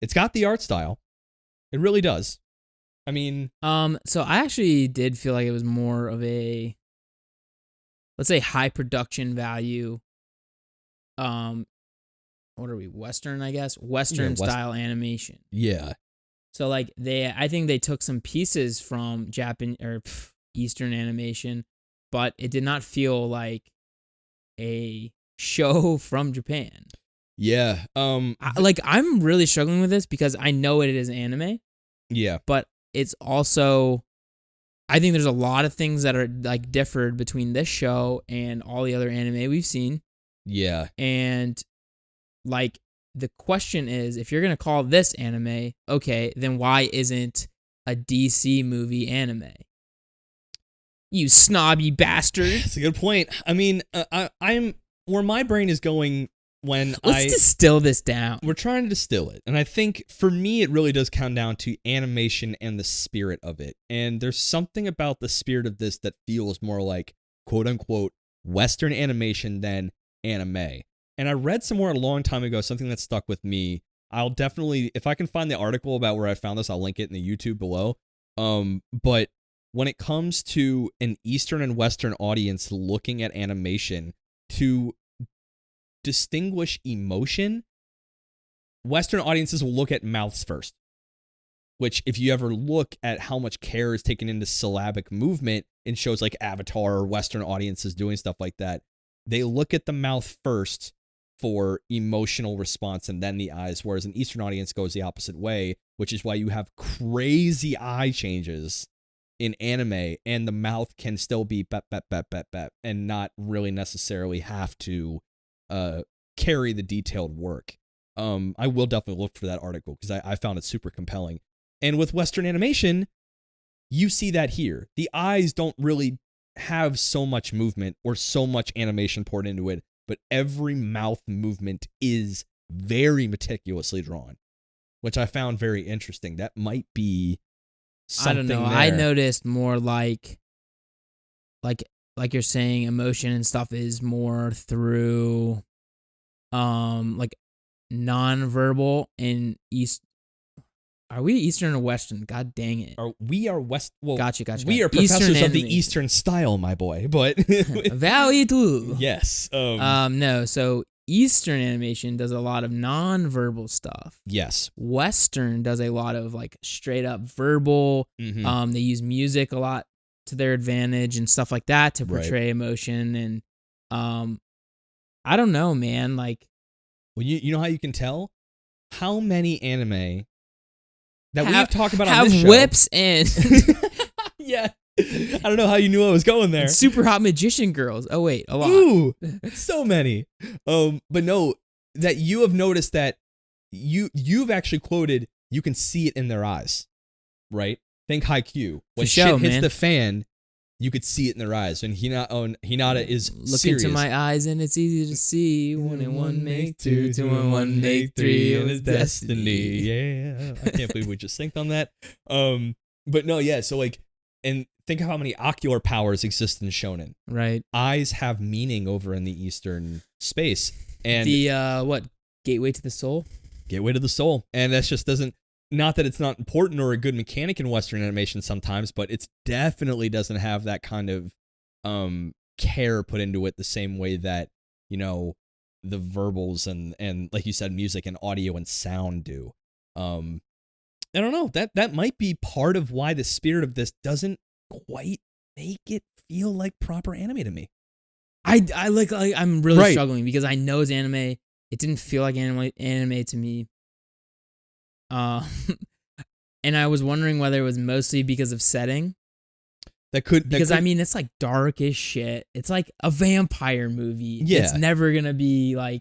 It's got the art style. It really does. I mean, so I actually did feel like it was more of a, let's say, high production value. What are we? Western, I guess. Western style animation. Yeah. So like I think they took some pieces from Eastern animation, but it did not feel like a show from Japan. Yeah. I'm really struggling with this because I know it is anime. Yeah. But it's also, I think there's a lot of things that are like differed between this show and all the other anime we've seen. Yeah. And like the question is, if you're going to call this anime, okay, then why isn't a DC movie anime? You snobby bastard. That's a good point. I mean, I'm where my brain is going when Let's distill this down. We're trying to distill it. And I think for me, it really does come down to animation and the spirit of it. And there's something about the spirit of this that feels more like, quote unquote, Western animation than anime. And I read somewhere a long time ago, something that stuck with me. I'll definitely, if I can find the article about where I found this, I'll link it in the YouTube below. But when it comes to an Eastern and Western audience looking at animation to distinguish emotion, Western audiences will look at mouths first. Which, if you ever look at how much care is taken into syllabic movement in shows like Avatar or Western audiences doing stuff like that, they look at the mouth first for emotional response and then the eyes, whereas an Eastern audience goes the opposite way, which is why you have crazy eye changes in anime, and the mouth can still be bep, bep, bep, bep, bep, and not really necessarily have to carry the detailed work. I will definitely look for that article because I found it super compelling. And with Western animation, you see that here. The eyes don't really have so much movement or so much animation poured into it, but every mouth movement is very meticulously drawn, which I found very interesting. That might be something. I don't know. There. I noticed more like you're saying, emotion and stuff is more through like non-verbal and East. Are we Eastern or Western? God dang it. We are West. Well, gotcha. We are professors of the Eastern style, my boy. But Valley too. Yes. No. So Eastern animation does a lot of non-verbal stuff. Yes. Western does a lot of like straight up verbal. Mm-hmm. They use music a lot to their advantage and stuff like that to portray emotion. And I don't know, man. Like, well, you know how you can tell how many anime that we've talked about on this show have whips and yeah. I don't know how you knew I was going there. Super hot magician girls. Oh wait, a lot. Ooh, so many. But no, that you have noticed that you've actually quoted. You can see it in their eyes, right? Think Haikyuu. When shit hits the fan, you could see it in their eyes. And Hinata is look serious. into my eyes, and it's easy to see. 1 and 1 make 2, 2 and 1 make 3, and it's destiny. Yeah, I can't believe we just synced on that. But no, yeah. So like, and think of how many ocular powers exist in shonen. Right. Eyes have meaning over in the Eastern space, and the gateway to the soul. Gateway to the soul, and that just doesn't. Not that it's not important or a good mechanic in Western animation sometimes, but it definitely doesn't have that kind of care put into it the same way that, you know, the verbals and like you said, music and audio and sound do. I don't know. That might be part of why the spirit of this doesn't quite make it feel like proper anime to me. I'm really struggling because I know it's anime. It didn't feel like anime to me. And I was wondering whether it was mostly because of setting. I mean, it's like dark as shit. It's like a vampire movie. Yeah. It's never gonna be like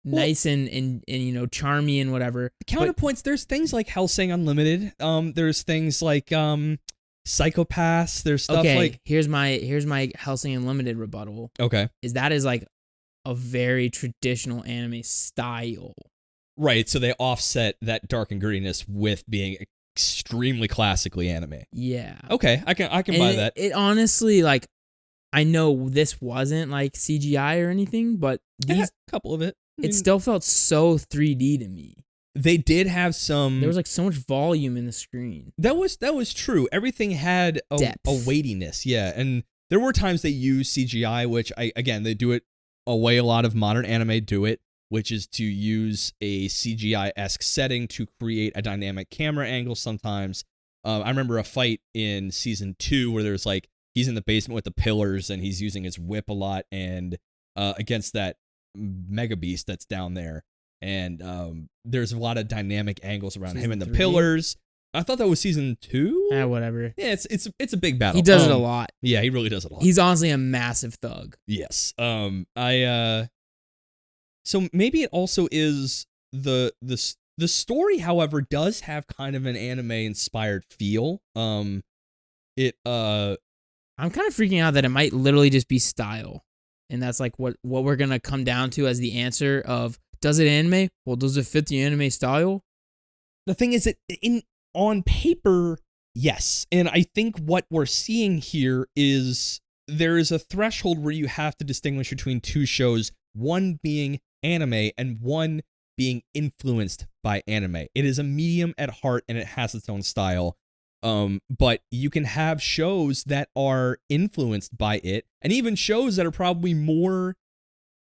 nice and you know, charming and whatever. Counterpoints, there's things like Hellsing Unlimited. There's things like Psychopaths. There's stuff like here's my Hellsing Unlimited rebuttal. Okay. Is like a very traditional anime style. Right, so they offset that dark and grittiness with being extremely classically anime. Yeah. Okay, I can buy that. It honestly, like, I know this wasn't like CGI or anything, but a couple of it. It still felt so 3D to me. They did have some. There was like so much volume in the screen. That was true. Everything had a weightiness, yeah. And there were times they used CGI, which they do it a way a lot of modern anime do it, which is to use a CGI-esque setting to create a dynamic camera angle sometimes. I remember a fight in season 2 where there's like, he's in the basement with the pillars and he's using his whip a lot and against that mega beast that's down there. And there's a lot of dynamic angles around him and the pillars. I thought that was season 2. Whatever. Yeah, it's a big battle. He does it a lot. Yeah, he really does it a lot. He's honestly a massive thug. Yes. So maybe it also is the story, however, does have kind of an anime inspired feel. I'm kind of freaking out that it might literally just be style. And that's like what we're going to come down to as the answer of, does it anime? Well, does it fit the anime style? The thing is that on paper, yes. And I think what we're seeing here is there is a threshold where you have to distinguish between two shows, one being anime and one being influenced by anime. It is a medium at heart and it has its own style. But you can have shows that are influenced by it, and even shows that are probably more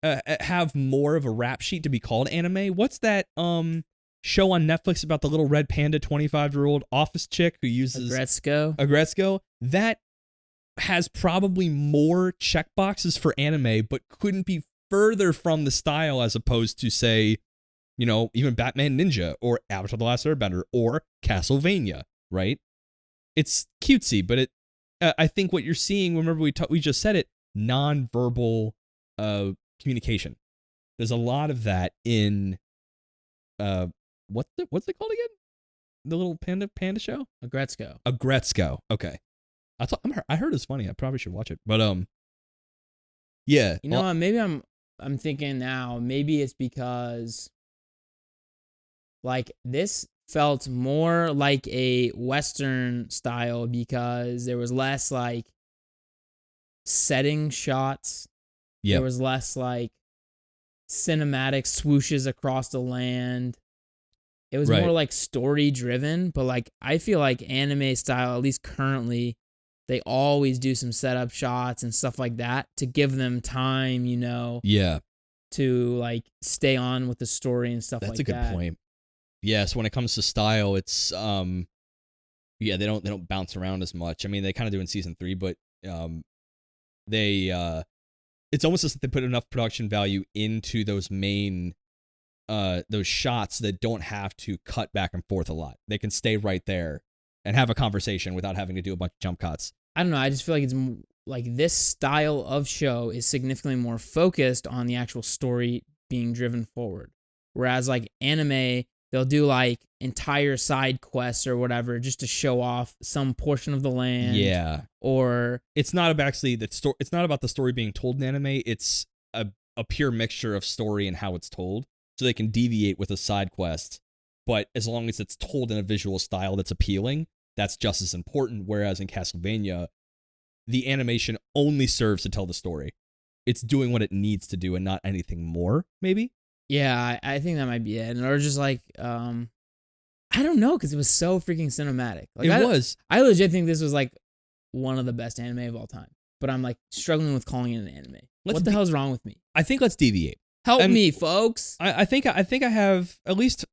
have more of a rap sheet to be called anime. What's that show on Netflix about the little red panda 25-year-old office chick who uses Agretzko? That has probably more checkboxes for anime, but couldn't be further from the style as opposed to, say, you know, even Batman Ninja or Avatar The Last Airbender or Castlevania, right? It's cutesy, but it. I think what you're seeing, remember we just said it, non-verbal communication. There's a lot of that in what's it called again? The little panda show? Agretzko. Agretzko. Okay. I heard it's funny. I probably should watch it. But yeah. You know what? Maybe I'm thinking now. Maybe it's because like this felt more like a Western style because there was less like setting shots. Yeah. There was less like cinematic swooshes across the land. It was more like story driven, but like I feel like anime style, at least currently, they always do some setup shots and stuff like that to give them time, Yeah. to like stay on with the story and stuff like that. That's a good point. Yeah, so when it comes to style, it's they don't bounce around as much. I mean, they kind of do in season 3, but it's almost as if they put enough production value into those main those shots that don't have to cut back and forth a lot. They can stay right there and have a conversation without having to do a bunch of jump cuts. I don't know. I just feel like it's like this style of show is significantly more focused on the actual story being driven forward. Whereas like anime, they'll do like entire side quests or whatever just to show off some portion of the land. Yeah. Or it's not about it's not about the story being told in anime. It's a pure mixture of story and how it's told. So they can deviate with a side quest, but as long as it's told in a visual style that's appealing, that's just as important. Whereas in Castlevania, the animation only serves to tell the story. It's doing what it needs to do and not anything more, maybe? Yeah, I think that might be it. Or just like, I don't know, because it was so freaking cinematic. Like, I legit think this was like one of the best anime of all time. But I'm like struggling with calling it an anime. What the hell's wrong with me? I think let's deviate. Help me, folks. I think I have at least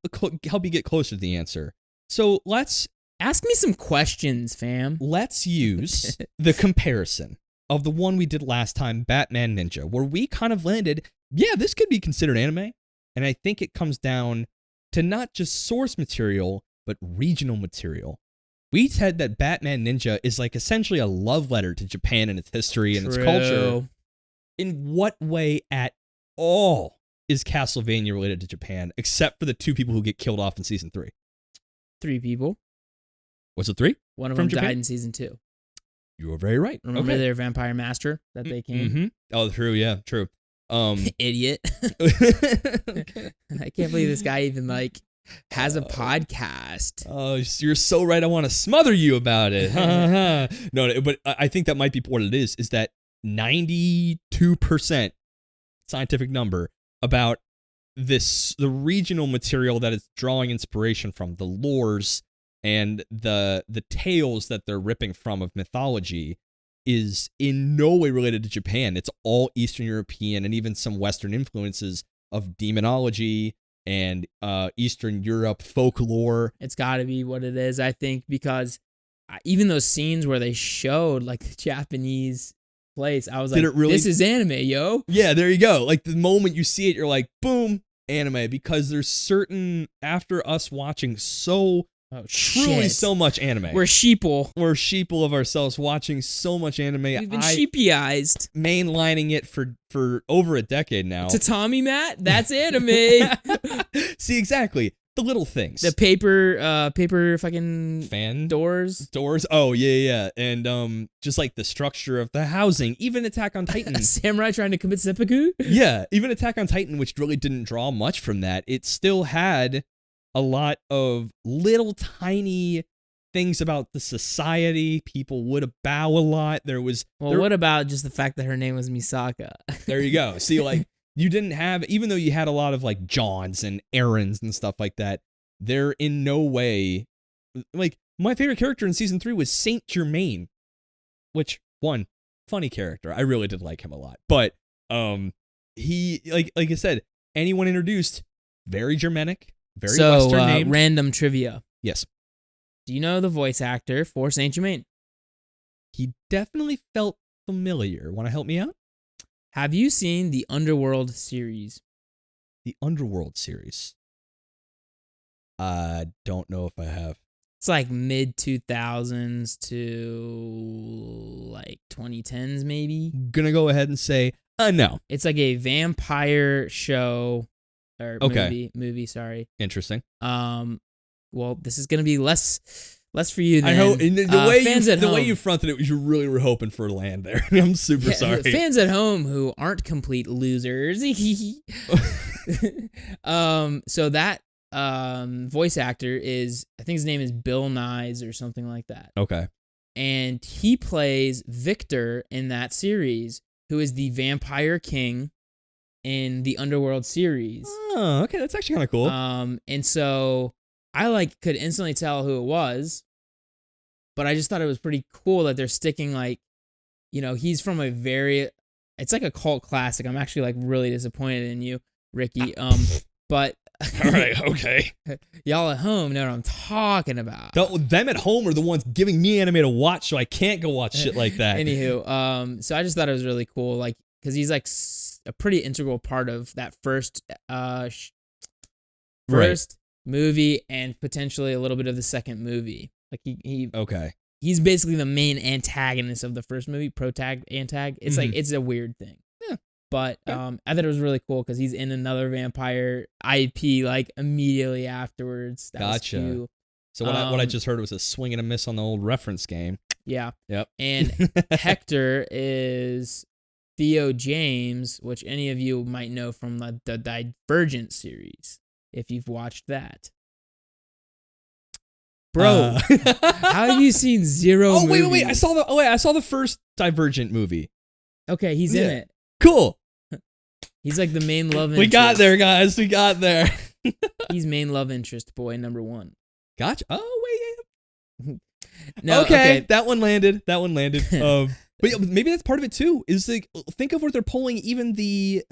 help you get closer to the answer. So let's ask me some questions, fam. Let's use the comparison of the one we did last time, Batman Ninja, where we kind of landed, yeah, this could be considered anime. And I think it comes down to not just source material, but regional material. We said that Batman Ninja is like essentially a love letter to Japan and its history and its culture. In what way at all is Castlevania related to Japan, except for the 2 people who get killed off in season 3? 3 people. Was it 3? One of them died in season 2. You were very right. Remember their vampire master that they came? Mm-hmm. Oh, true. Yeah, true. Idiot. I can't believe this guy even like has a podcast. Oh, you're so right. I want to smother you about it. No, but I think that might be what it is that 92% scientific number about the regional material that is drawing inspiration from the lores and the tales that they're ripping from of mythology is in no way related to Japan. It's all Eastern European and even some Western influences of demonology and Eastern Europe folklore. It's got to be what it is, I think, because even those scenes where they showed like the Japanese place, I was like, this is anime, yo. Yeah, there you go. Like the moment you see it, you're like, boom, anime. Because there's certain, after us watching truly so much anime. We're sheeple of ourselves watching so much anime. We've been sheepyized. Mainlining it for over a decade now. Tatami mat? That's anime. See, exactly. The little things. The paper fucking fan doors. Doors. Oh, yeah. And just like the structure of the housing. Even Attack on Titan. A samurai trying to commit seppuku? Yeah. Even Attack on Titan, which really didn't draw much from that, it still had a lot of little tiny things about the society. People would bow a lot. What about just the fact that her name was Misaka? There you go. See, like, you didn't have, even though you had a lot of like Johns and Aarons and stuff like that, they're in no way, like, my favorite character in season 3 was Saint Germain, which, funny character. I really did like him a lot. But he, like I said, anyone introduced, very Germanic, very Western name. Random trivia. Yes. Do you know the voice actor for Saint Germain? He definitely felt familiar. Want to help me out? Have you seen the Underworld series? The Underworld series? I don't know if I have. It's like mid-2000s to like 2010s maybe. Gonna go ahead and say, no. It's like a vampire show or Okay. movie. Sorry. Interesting. Well, this is gonna be less for you than I hope the way home. you fronted it, you really were hoping for land there. I'm super sorry. Fans at home who aren't complete losers. So that voice actor is, I think his name is Bill Nye or something like that. Okay. And he plays Victor in that series, who is the vampire king in the Underworld series. Oh, okay, that's actually kind of cool. And so I could instantly tell who it was, but I just thought it was pretty cool that they're sticking he's from it's like a cult classic. I'm actually really disappointed in you, Ricky. But all right, okay. Y'all at home know what I'm talking about. Them at home are the ones giving me anime to watch, so I can't go watch shit like that. Anywho, so I just thought it was really cool, because he's a pretty integral part of that first movie and potentially a little bit of the second movie. Okay. He's basically the main antagonist of the first movie, antag. It's it's a weird thing. Yeah. But I thought it was really cool because he's in another vampire IP immediately afterwards. Gotcha. Was cool. So what I just heard was a swing and a miss on the old reference game. Yeah. Yep. And Hector is Theo James, which any of you might know from the Divergent series, if you've watched that. Bro, how have you seen zero movies? Wait. I saw the first Divergent movie. Okay, he's in it. Cool. He's the main love interest. We got there, guys. We got there. He's main love interest boy number 1. Gotcha. Oh, wait. No, okay. That one landed. But yeah, maybe that's part of it too. Is think of where they're pulling. Even the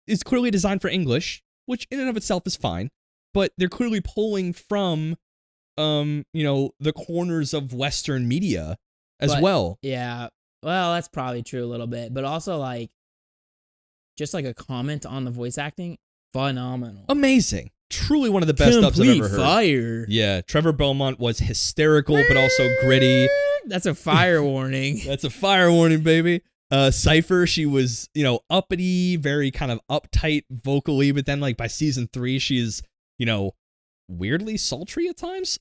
is clearly designed for English, which in and of itself is fine. But they're clearly pulling from the corners of Western media as well. Yeah. Well, that's probably true a little bit, but also just a comment on the voice acting, phenomenal. Amazing. Truly one of the best dubs I've ever heard. Fire. Yeah, Trevor Belmont was hysterical, but also gritty. That's a fire warning. That's a fire warning, baby. Sypha, she was, uppity, very kind of uptight vocally, but then by season 3, she is, weirdly sultry at times.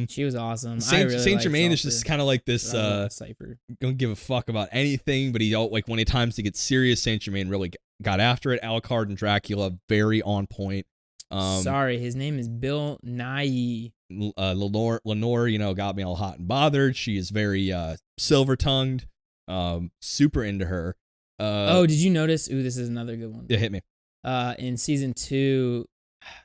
She was awesome. Saint Germain is just kind of like this Sypha. Don't give a fuck about anything, but when it times to get serious, Saint Germain really got after it. Alucard and Dracula, very on point. Sorry, his name is Bill Nye. Lenore, got me all hot and bothered. She is very silver tongued. Super into her. Did you notice? Ooh, this is another good one. Yeah, hit me. In season 2,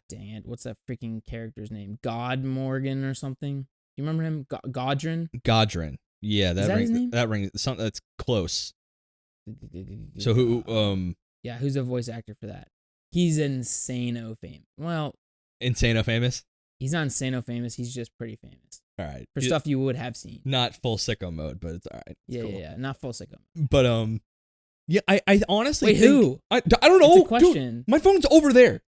dang it, what's that freaking character's name? God Morgan or something? You remember him? Godrin? Godrin. Yeah, that his name? That rings. Something that's close. So who? Yeah, who's a voice actor for that? He's insano famous. Well, Insano famous. He's not insano famous. He's just pretty famous. All right. For stuff you would have seen. Not full sicko mode, but it's all right. It's cool. Yeah, not full sicko. But yeah, I honestly wait, think, who? I don't know. It's a question. Dude, my phone's over there.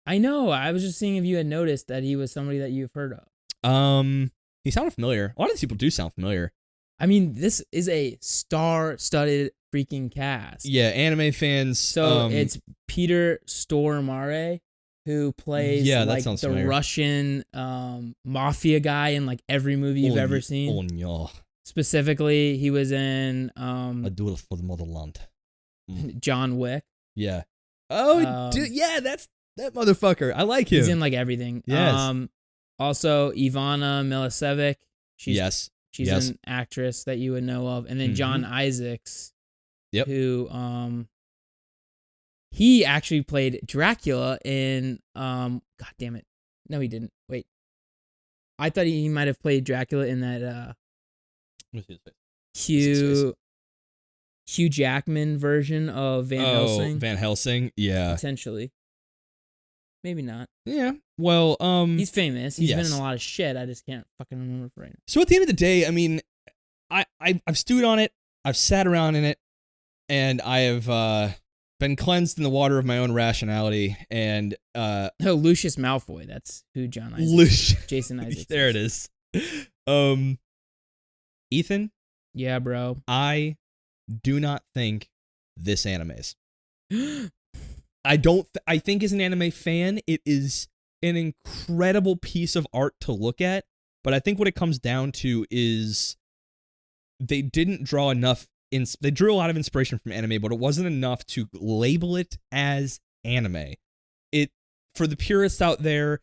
I know. I was just seeing if you had noticed that he was somebody that you've heard of. He sounded familiar. A lot of these people do sound familiar. I mean, this is a star-studded freaking cast. Yeah, anime fans. So it's Peter Stormare, who plays the familiar. Russian mafia guy in every movie you've ever seen. Oh no. Specifically, he was in A Duel for the Motherland. John Wick. Yeah. Oh, dude, yeah, that's that motherfucker. I like him. He's in everything. Yes. Also, Ivana Milicevic. She's an actress that you would know of. And then John Isaacs. Yep. Who he actually played Dracula in God damn it. No, he didn't. Wait. I thought he might have played Dracula in that Hugh Jackman version of Van Helsing. Van Helsing, yeah. Potentially. Maybe not. Yeah. Well, he's famous. He's been in yes. a lot of shit. I just can't fucking remember right now. So at the end of the day, I mean, I've stewed on it. I've sat around in it, and I have been cleansed in the water of my own rationality. And Lucius Malfoy. That's who John Isaacs. Jason Isaacs. There it is. Ethan. Yeah, bro. I do not think this animes. I think as an anime fan, it is an incredible piece of art to look at, but I think what it comes down to is they didn't draw enough. They drew a lot of inspiration from anime, but it wasn't enough to label it as anime. For the purists out there,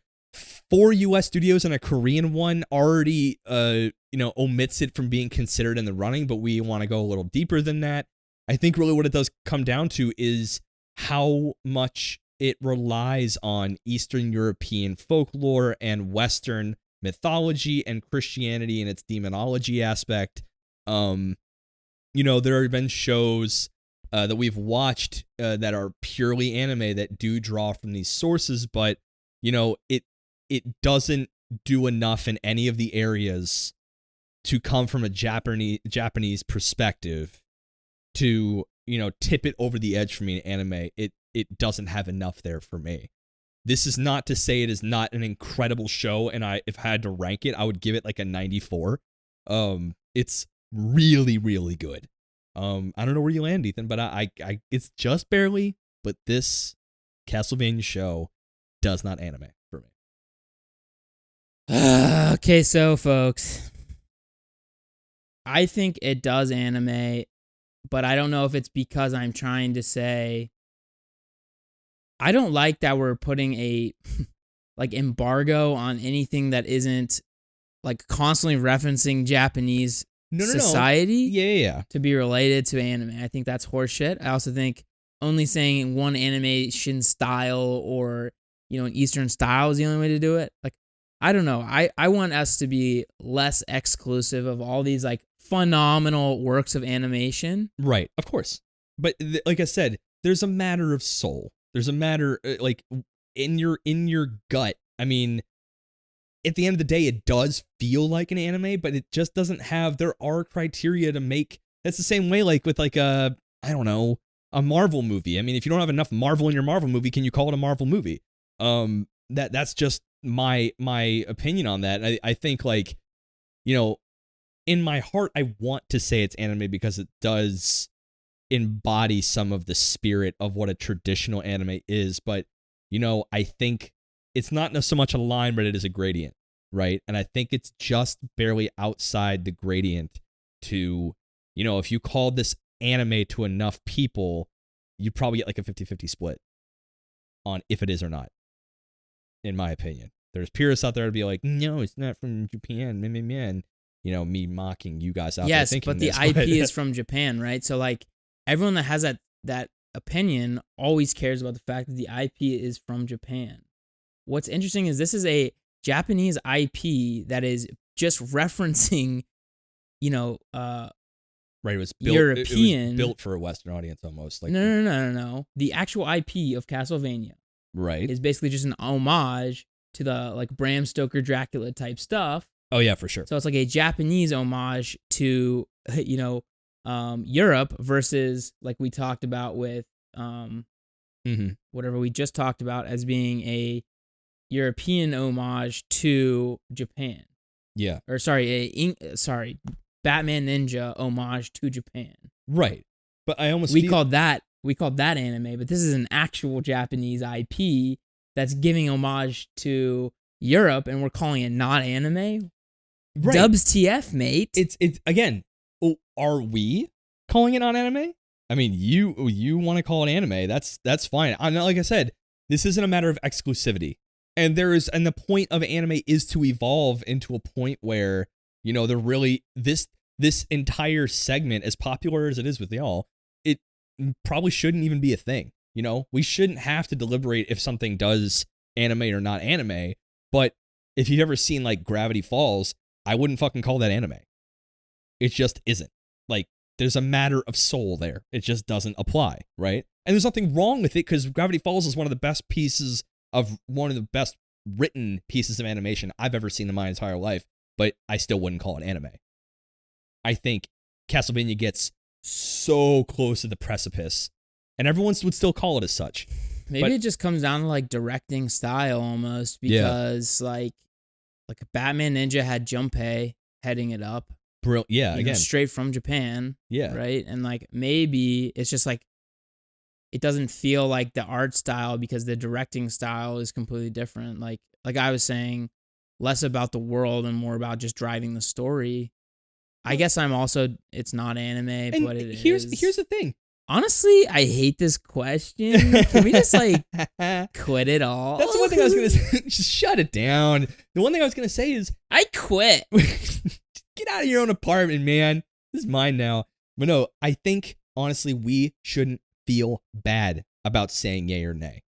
4 U.S. studios and a Korean one already, omits it from being considered in the running, but we want to go a little deeper than that. I think really what it does come down to is how much it relies on Eastern European folklore and Western mythology and Christianity and its demonology aspect. There have been shows that we've watched that are purely anime that do draw from these sources, but it doesn't do enough in any of the areas to come from a Japanese perspective to tip it over the edge for me in anime. It doesn't have enough there for me. This is not to say it is not an incredible show, and if I had to rank it, I would give it like a 94. It's really, really good. I don't know where you land, Ethan, but I it's just barely, but this Castlevania show does not anime for me. Okay, so folks, I think it does anime, but I don't know if it's because I'm trying to say I don't like that we're putting a like embargo on anything that isn't like constantly referencing Japanese society. Yeah. To be related to anime. I think that's horseshit. I also think only saying one animation style or an Eastern style is the only way to do it. Like, I don't know. I want us to be less exclusive of all these like phenomenal works of animation. Right, of course. But like I said, there's a matter of soul. There's a matter like in your gut. I mean, at the end of the day, it does feel like an anime, but it just doesn't have. There are criteria to make. That's the same way, like with like a Marvel movie. I mean, if you don't have enough Marvel in your Marvel movie, can you call it a Marvel movie? That's just my opinion on that. I think like, in my heart, I want to say it's anime because it does embody some of the spirit of what a traditional anime is. But, I think it's not so much a line, but it is a gradient, right? And I think it's just barely outside the gradient to, if you called this anime to enough people, you'd probably get like a 50-50 split on if it is or not, in my opinion. There's purists out there to be like, no, it's not from Japan, man. Me mocking you guys out there thinking this. Yes, but the IP is from Japan, right? So like everyone that has that opinion always cares about the fact that the IP is from Japan. What's interesting is this is a Japanese IP that is just referencing, right, it was built, European. It was built for a Western audience almost. Like No. The actual IP of Castlevania, right, is basically just an homage to the like Bram Stoker Dracula type stuff. Oh yeah, for sure. So it's like a Japanese homage to Europe versus like we talked about with whatever we just talked about as being a European homage to Japan. Yeah. Or Batman Ninja homage to Japan. Right. But I almost we called that anime, but this is an actual Japanese IP that's giving homage to Europe, and we're calling it not anime. Right. Dubs TF, mate. It's again. Are we calling it not anime? I mean, you want to call it anime? That's fine. Like I said, this isn't a matter of exclusivity, and the point of anime is to evolve into a point where they're really this entire segment, as popular as it is with y'all, it probably shouldn't even be a thing. We shouldn't have to deliberate if something does anime or not anime. But if you've ever seen like Gravity Falls, I wouldn't fucking call that anime. It just isn't. Like, there's a matter of soul there. It just doesn't apply, right? And there's nothing wrong with it because Gravity Falls is one of the best written pieces of animation I've ever seen in my entire life, but I still wouldn't call it anime. I think Castlevania gets so close to the precipice, and everyone would still call it as such. Maybe it just comes down to like directing style almost, because like Batman Ninja had Junpei heading it up. Again, straight from Japan. Yeah. Right? And like maybe it's just like it doesn't feel like the art style because the directing style is completely different. Like I was saying, less about the world and more about just driving the story. I guess it's not anime, but it is. Here's the thing. Honestly, I hate this question. Can we just like quit it all? That's the one thing I was going to say. Just shut it down. The one thing I was going to say is I quit. Get out of your own apartment, man. This is mine now. But no, I think, honestly, we shouldn't feel bad about saying yay or nay.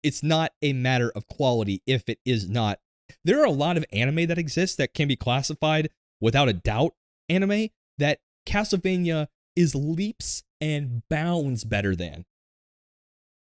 It's not a matter of quality if it is not. There are a lot of anime that exists that can be classified, without a doubt, anime, that Castlevania is leaps and bounds better than.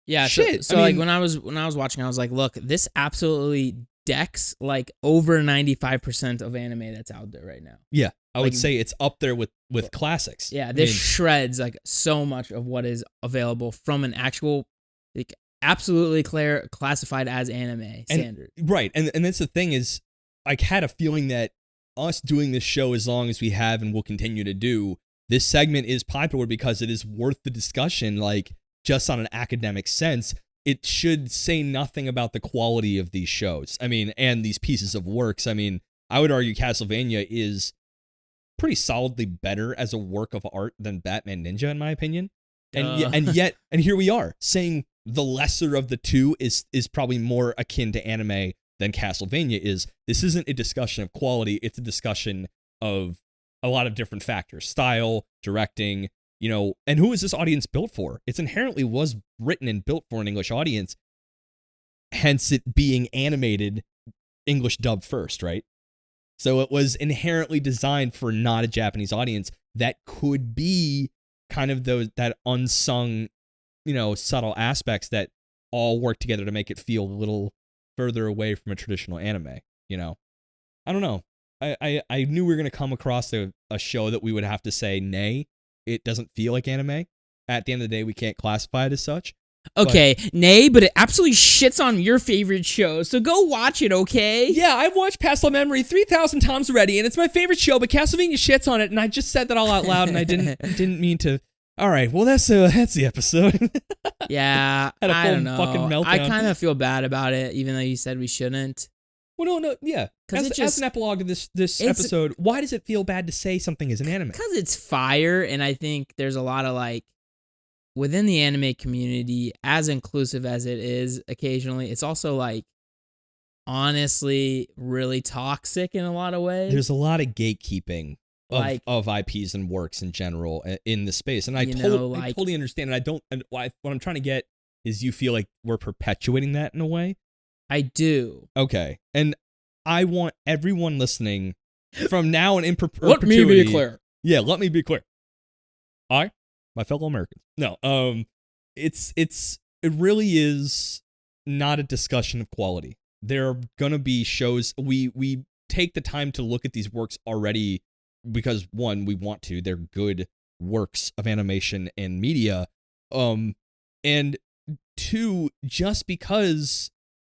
Yeah, shit. So like when I was watching, I was like, look, this absolutely decks like over 95% of anime that's out there right now. Yeah, I would say it's up there with classics. Yeah, this shreds like so much of what is available from an actual, like, absolutely classified as anime standard. Right, and that's the thing is, I had a feeling that us doing this show as long as we have and will continue to do, this segment is popular because it is worth the discussion, like, just on an academic sense. It should say nothing about the quality of these shows. I mean, and these pieces of works. I mean, I would argue Castlevania is pretty solidly better as a work of art than Batman Ninja, in my opinion. And yet here we are saying the lesser of the two is probably more akin to anime than Castlevania is. This isn't a discussion of quality. It's a discussion of a lot of different factors: style, directing, and who is this audience built for? It's inherently was written and built for an English audience, hence it being animated English dub first, right? So it was inherently designed for not a Japanese audience that could be kind of that unsung, subtle aspects that all work together to make it feel a little further away from a traditional anime, I don't know. I knew we were going to come across a show that we would have to say, nay, it doesn't feel like anime. At the end of the day, we can't classify it as such. Okay, but it absolutely shits on your favorite show, so go watch it, okay? Yeah, I've watched Past Love Memory 3,000 times already, and it's my favorite show, but Castlevania shits on it, and I just said that all out loud, and I didn't mean to. All right, well, that's the episode. Yeah, Had a full I don't know. fucking meltdown. I kind of feel bad about it, even though you said we shouldn't. Well, no, yeah. As an epilogue to this episode, why does it feel bad to say something is an anime? Because it's fire, and I think there's a lot of, like, within the anime community, as inclusive as it is occasionally, it's also, like, honestly really toxic in a lot of ways. There's a lot of gatekeeping of IPs and works in general in the space, and I totally understand. And what I'm trying to get is, you feel like we're perpetuating that in a way. I do. Okay, and I want everyone listening from now and in perpetuity. Let me be clear. Yeah, let me be clear. My fellow Americans. No, it really is not a discussion of quality. There are gonna be shows we take the time to look at these works already because, one, we want to. They're good works of animation and media. And two, just because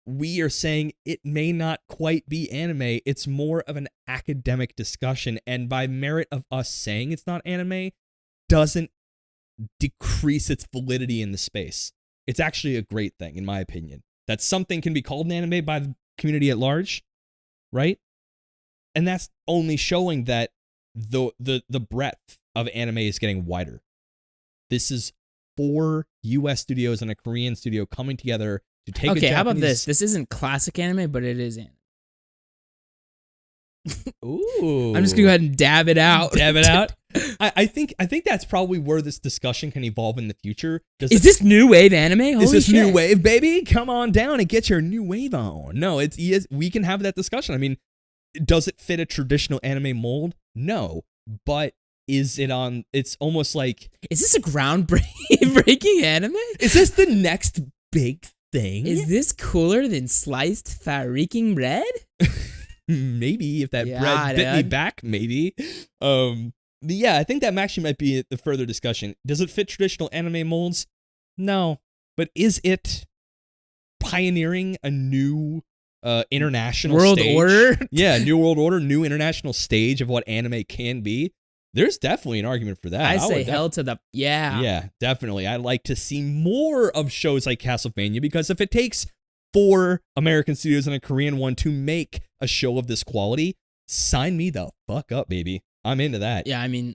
we are saying it may not quite be anime, it's more of an academic discussion, and by merit of us saying it's not anime doesn't decrease its validity in the space. It's actually a great thing, in my opinion, that something can be called an anime by the community at large, right? And that's only showing that the breadth of anime is getting wider. This is 4 US studios and a Korean studio coming together to take a Japanese... how about this? This isn't classic anime, but it is anime. Ooh. I'm just gonna go ahead and dab it out. Dab it out? I think that's probably where this discussion can evolve in the future. Is this new wave anime? Holy is this shit. new wave, baby? Come on down and get your new wave on. No, we can have that discussion. I mean, does it fit a traditional anime mold? No, but is it on? It's almost like, is this a groundbreaking anime? Is this the next big thing? Is this cooler than sliced freaking bread? Maybe, if that bread bit me back, maybe. Yeah, I think that actually might be the further discussion. Does it fit traditional anime molds? No, but is it pioneering a new international world stage? order? Yeah, new world order, new international stage of what anime can be. There's definitely an argument for that. I say hell to the Yeah, definitely. I'd like to see more of shows like Castlevania, because if it takes 4 American studios and a Korean one to make a show of this quality, sign me the fuck up, baby. I'm into that. Yeah, I mean,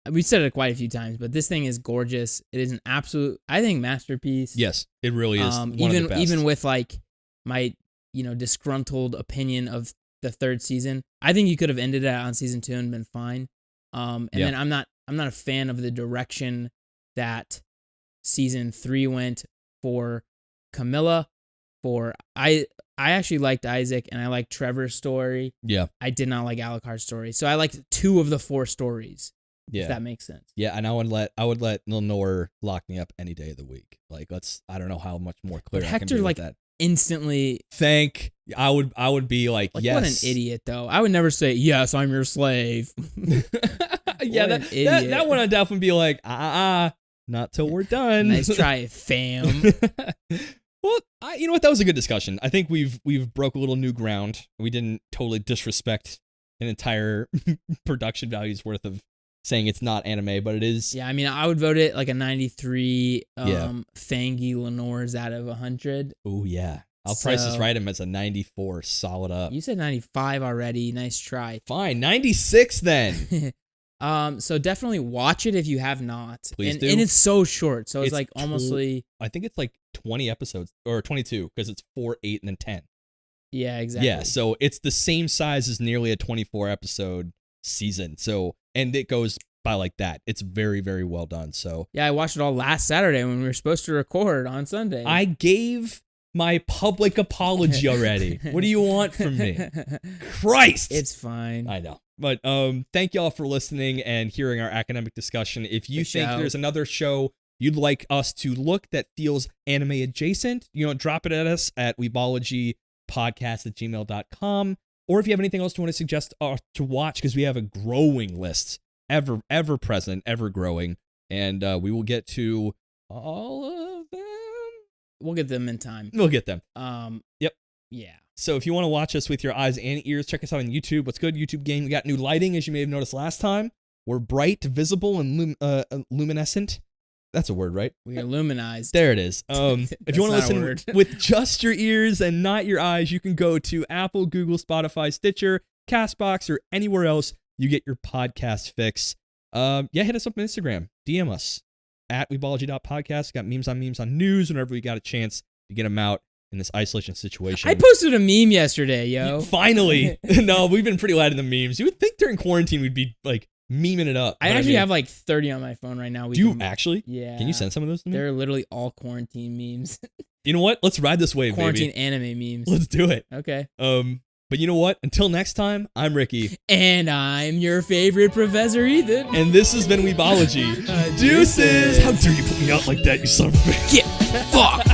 we've said it quite a few times, but this thing is gorgeous. It is an absolute, I think, masterpiece. Yes, it really is. One of the best. Even with like my disgruntled opinion of the 3rd season, I think you could have ended it on season 2 and been fine. Then I'm not a fan of the direction that season 3 went for Camilla. I actually liked Isaac and I liked Trevor's story. Yeah. I did not like Alucard's story. So I liked 2 of the 4 stories. Yeah. If that makes sense. Yeah, and I would let Lenore lock me up any day of the week. Like, I don't know how much more clear But I Hector can be like with that. instantly I would be like yes. What an idiot though. I would never say, yes, I'm your slave. Yeah, that one I'd definitely be like, not till we're done. Nice try, fam. Well, you know what? That was a good discussion. I think we've broke a little new ground. We didn't totally disrespect an entire production value's worth of saying it's not anime, but it is. Yeah, I mean, I would vote it like a 93 Fangy Lenores out of 100. Oh, yeah. I'll price this right him as a 94, solid up. You said 95 already. Nice try. Fine, 96 then. So definitely watch it if you have not. Please do. And it's so short, so it's It's like almost like... I think it's like 20 episodes, or 22, because it's 4, 8, and then 10. Yeah, exactly. Yeah, so it's the same size as nearly a 24 episode season. So, and it goes by like that. It's very, very well done. So yeah, I watched it all last Saturday when we were supposed to record on Sunday. I gave my public apology already. What do you want from me? Christ. It's fine. I know. But thank y'all for listening and hearing our academic discussion. If you think there's another show you'd like us to look that feels anime adjacent, drop it at us at weebologypodcast@gmail.com. Or if you have anything else you want to suggest to watch, because we have a growing list, ever present, ever growing, and we will get to all of them. We'll get them in time. We'll get them. Yep. Yeah. So if you want to watch us with your eyes and ears, check us out on YouTube. What's good? YouTube gang. We got new lighting, as you may have noticed last time. We're bright, visible, and luminescent. That's a word, right? We are luminized. There it is. If you want to listen with just your ears and not your eyes, you can go to Apple, Google, Spotify, Stitcher, Castbox, or anywhere else you get your podcast fix. Hit us up on Instagram. DM us at weebology.podcast. Got memes on news whenever we got a chance to get them out in this isolation situation. I posted a meme yesterday, yo. Finally. No, we've been pretty light in the memes. You would think during quarantine we'd be like memeing it up. I actually have like 30 on my phone right now. Do you actually? Yeah. Can you send some of those to me? They're literally all quarantine memes. You know what? Let's ride this wave, quarantine baby. Anime memes. Let's do it. Okay. But you know what? Until next time, I'm Ricky. And I'm your favorite Professor Ethan. And this has been Weebology. Deuces! How dare you put me out like that, you son of a bitch. Get fucked!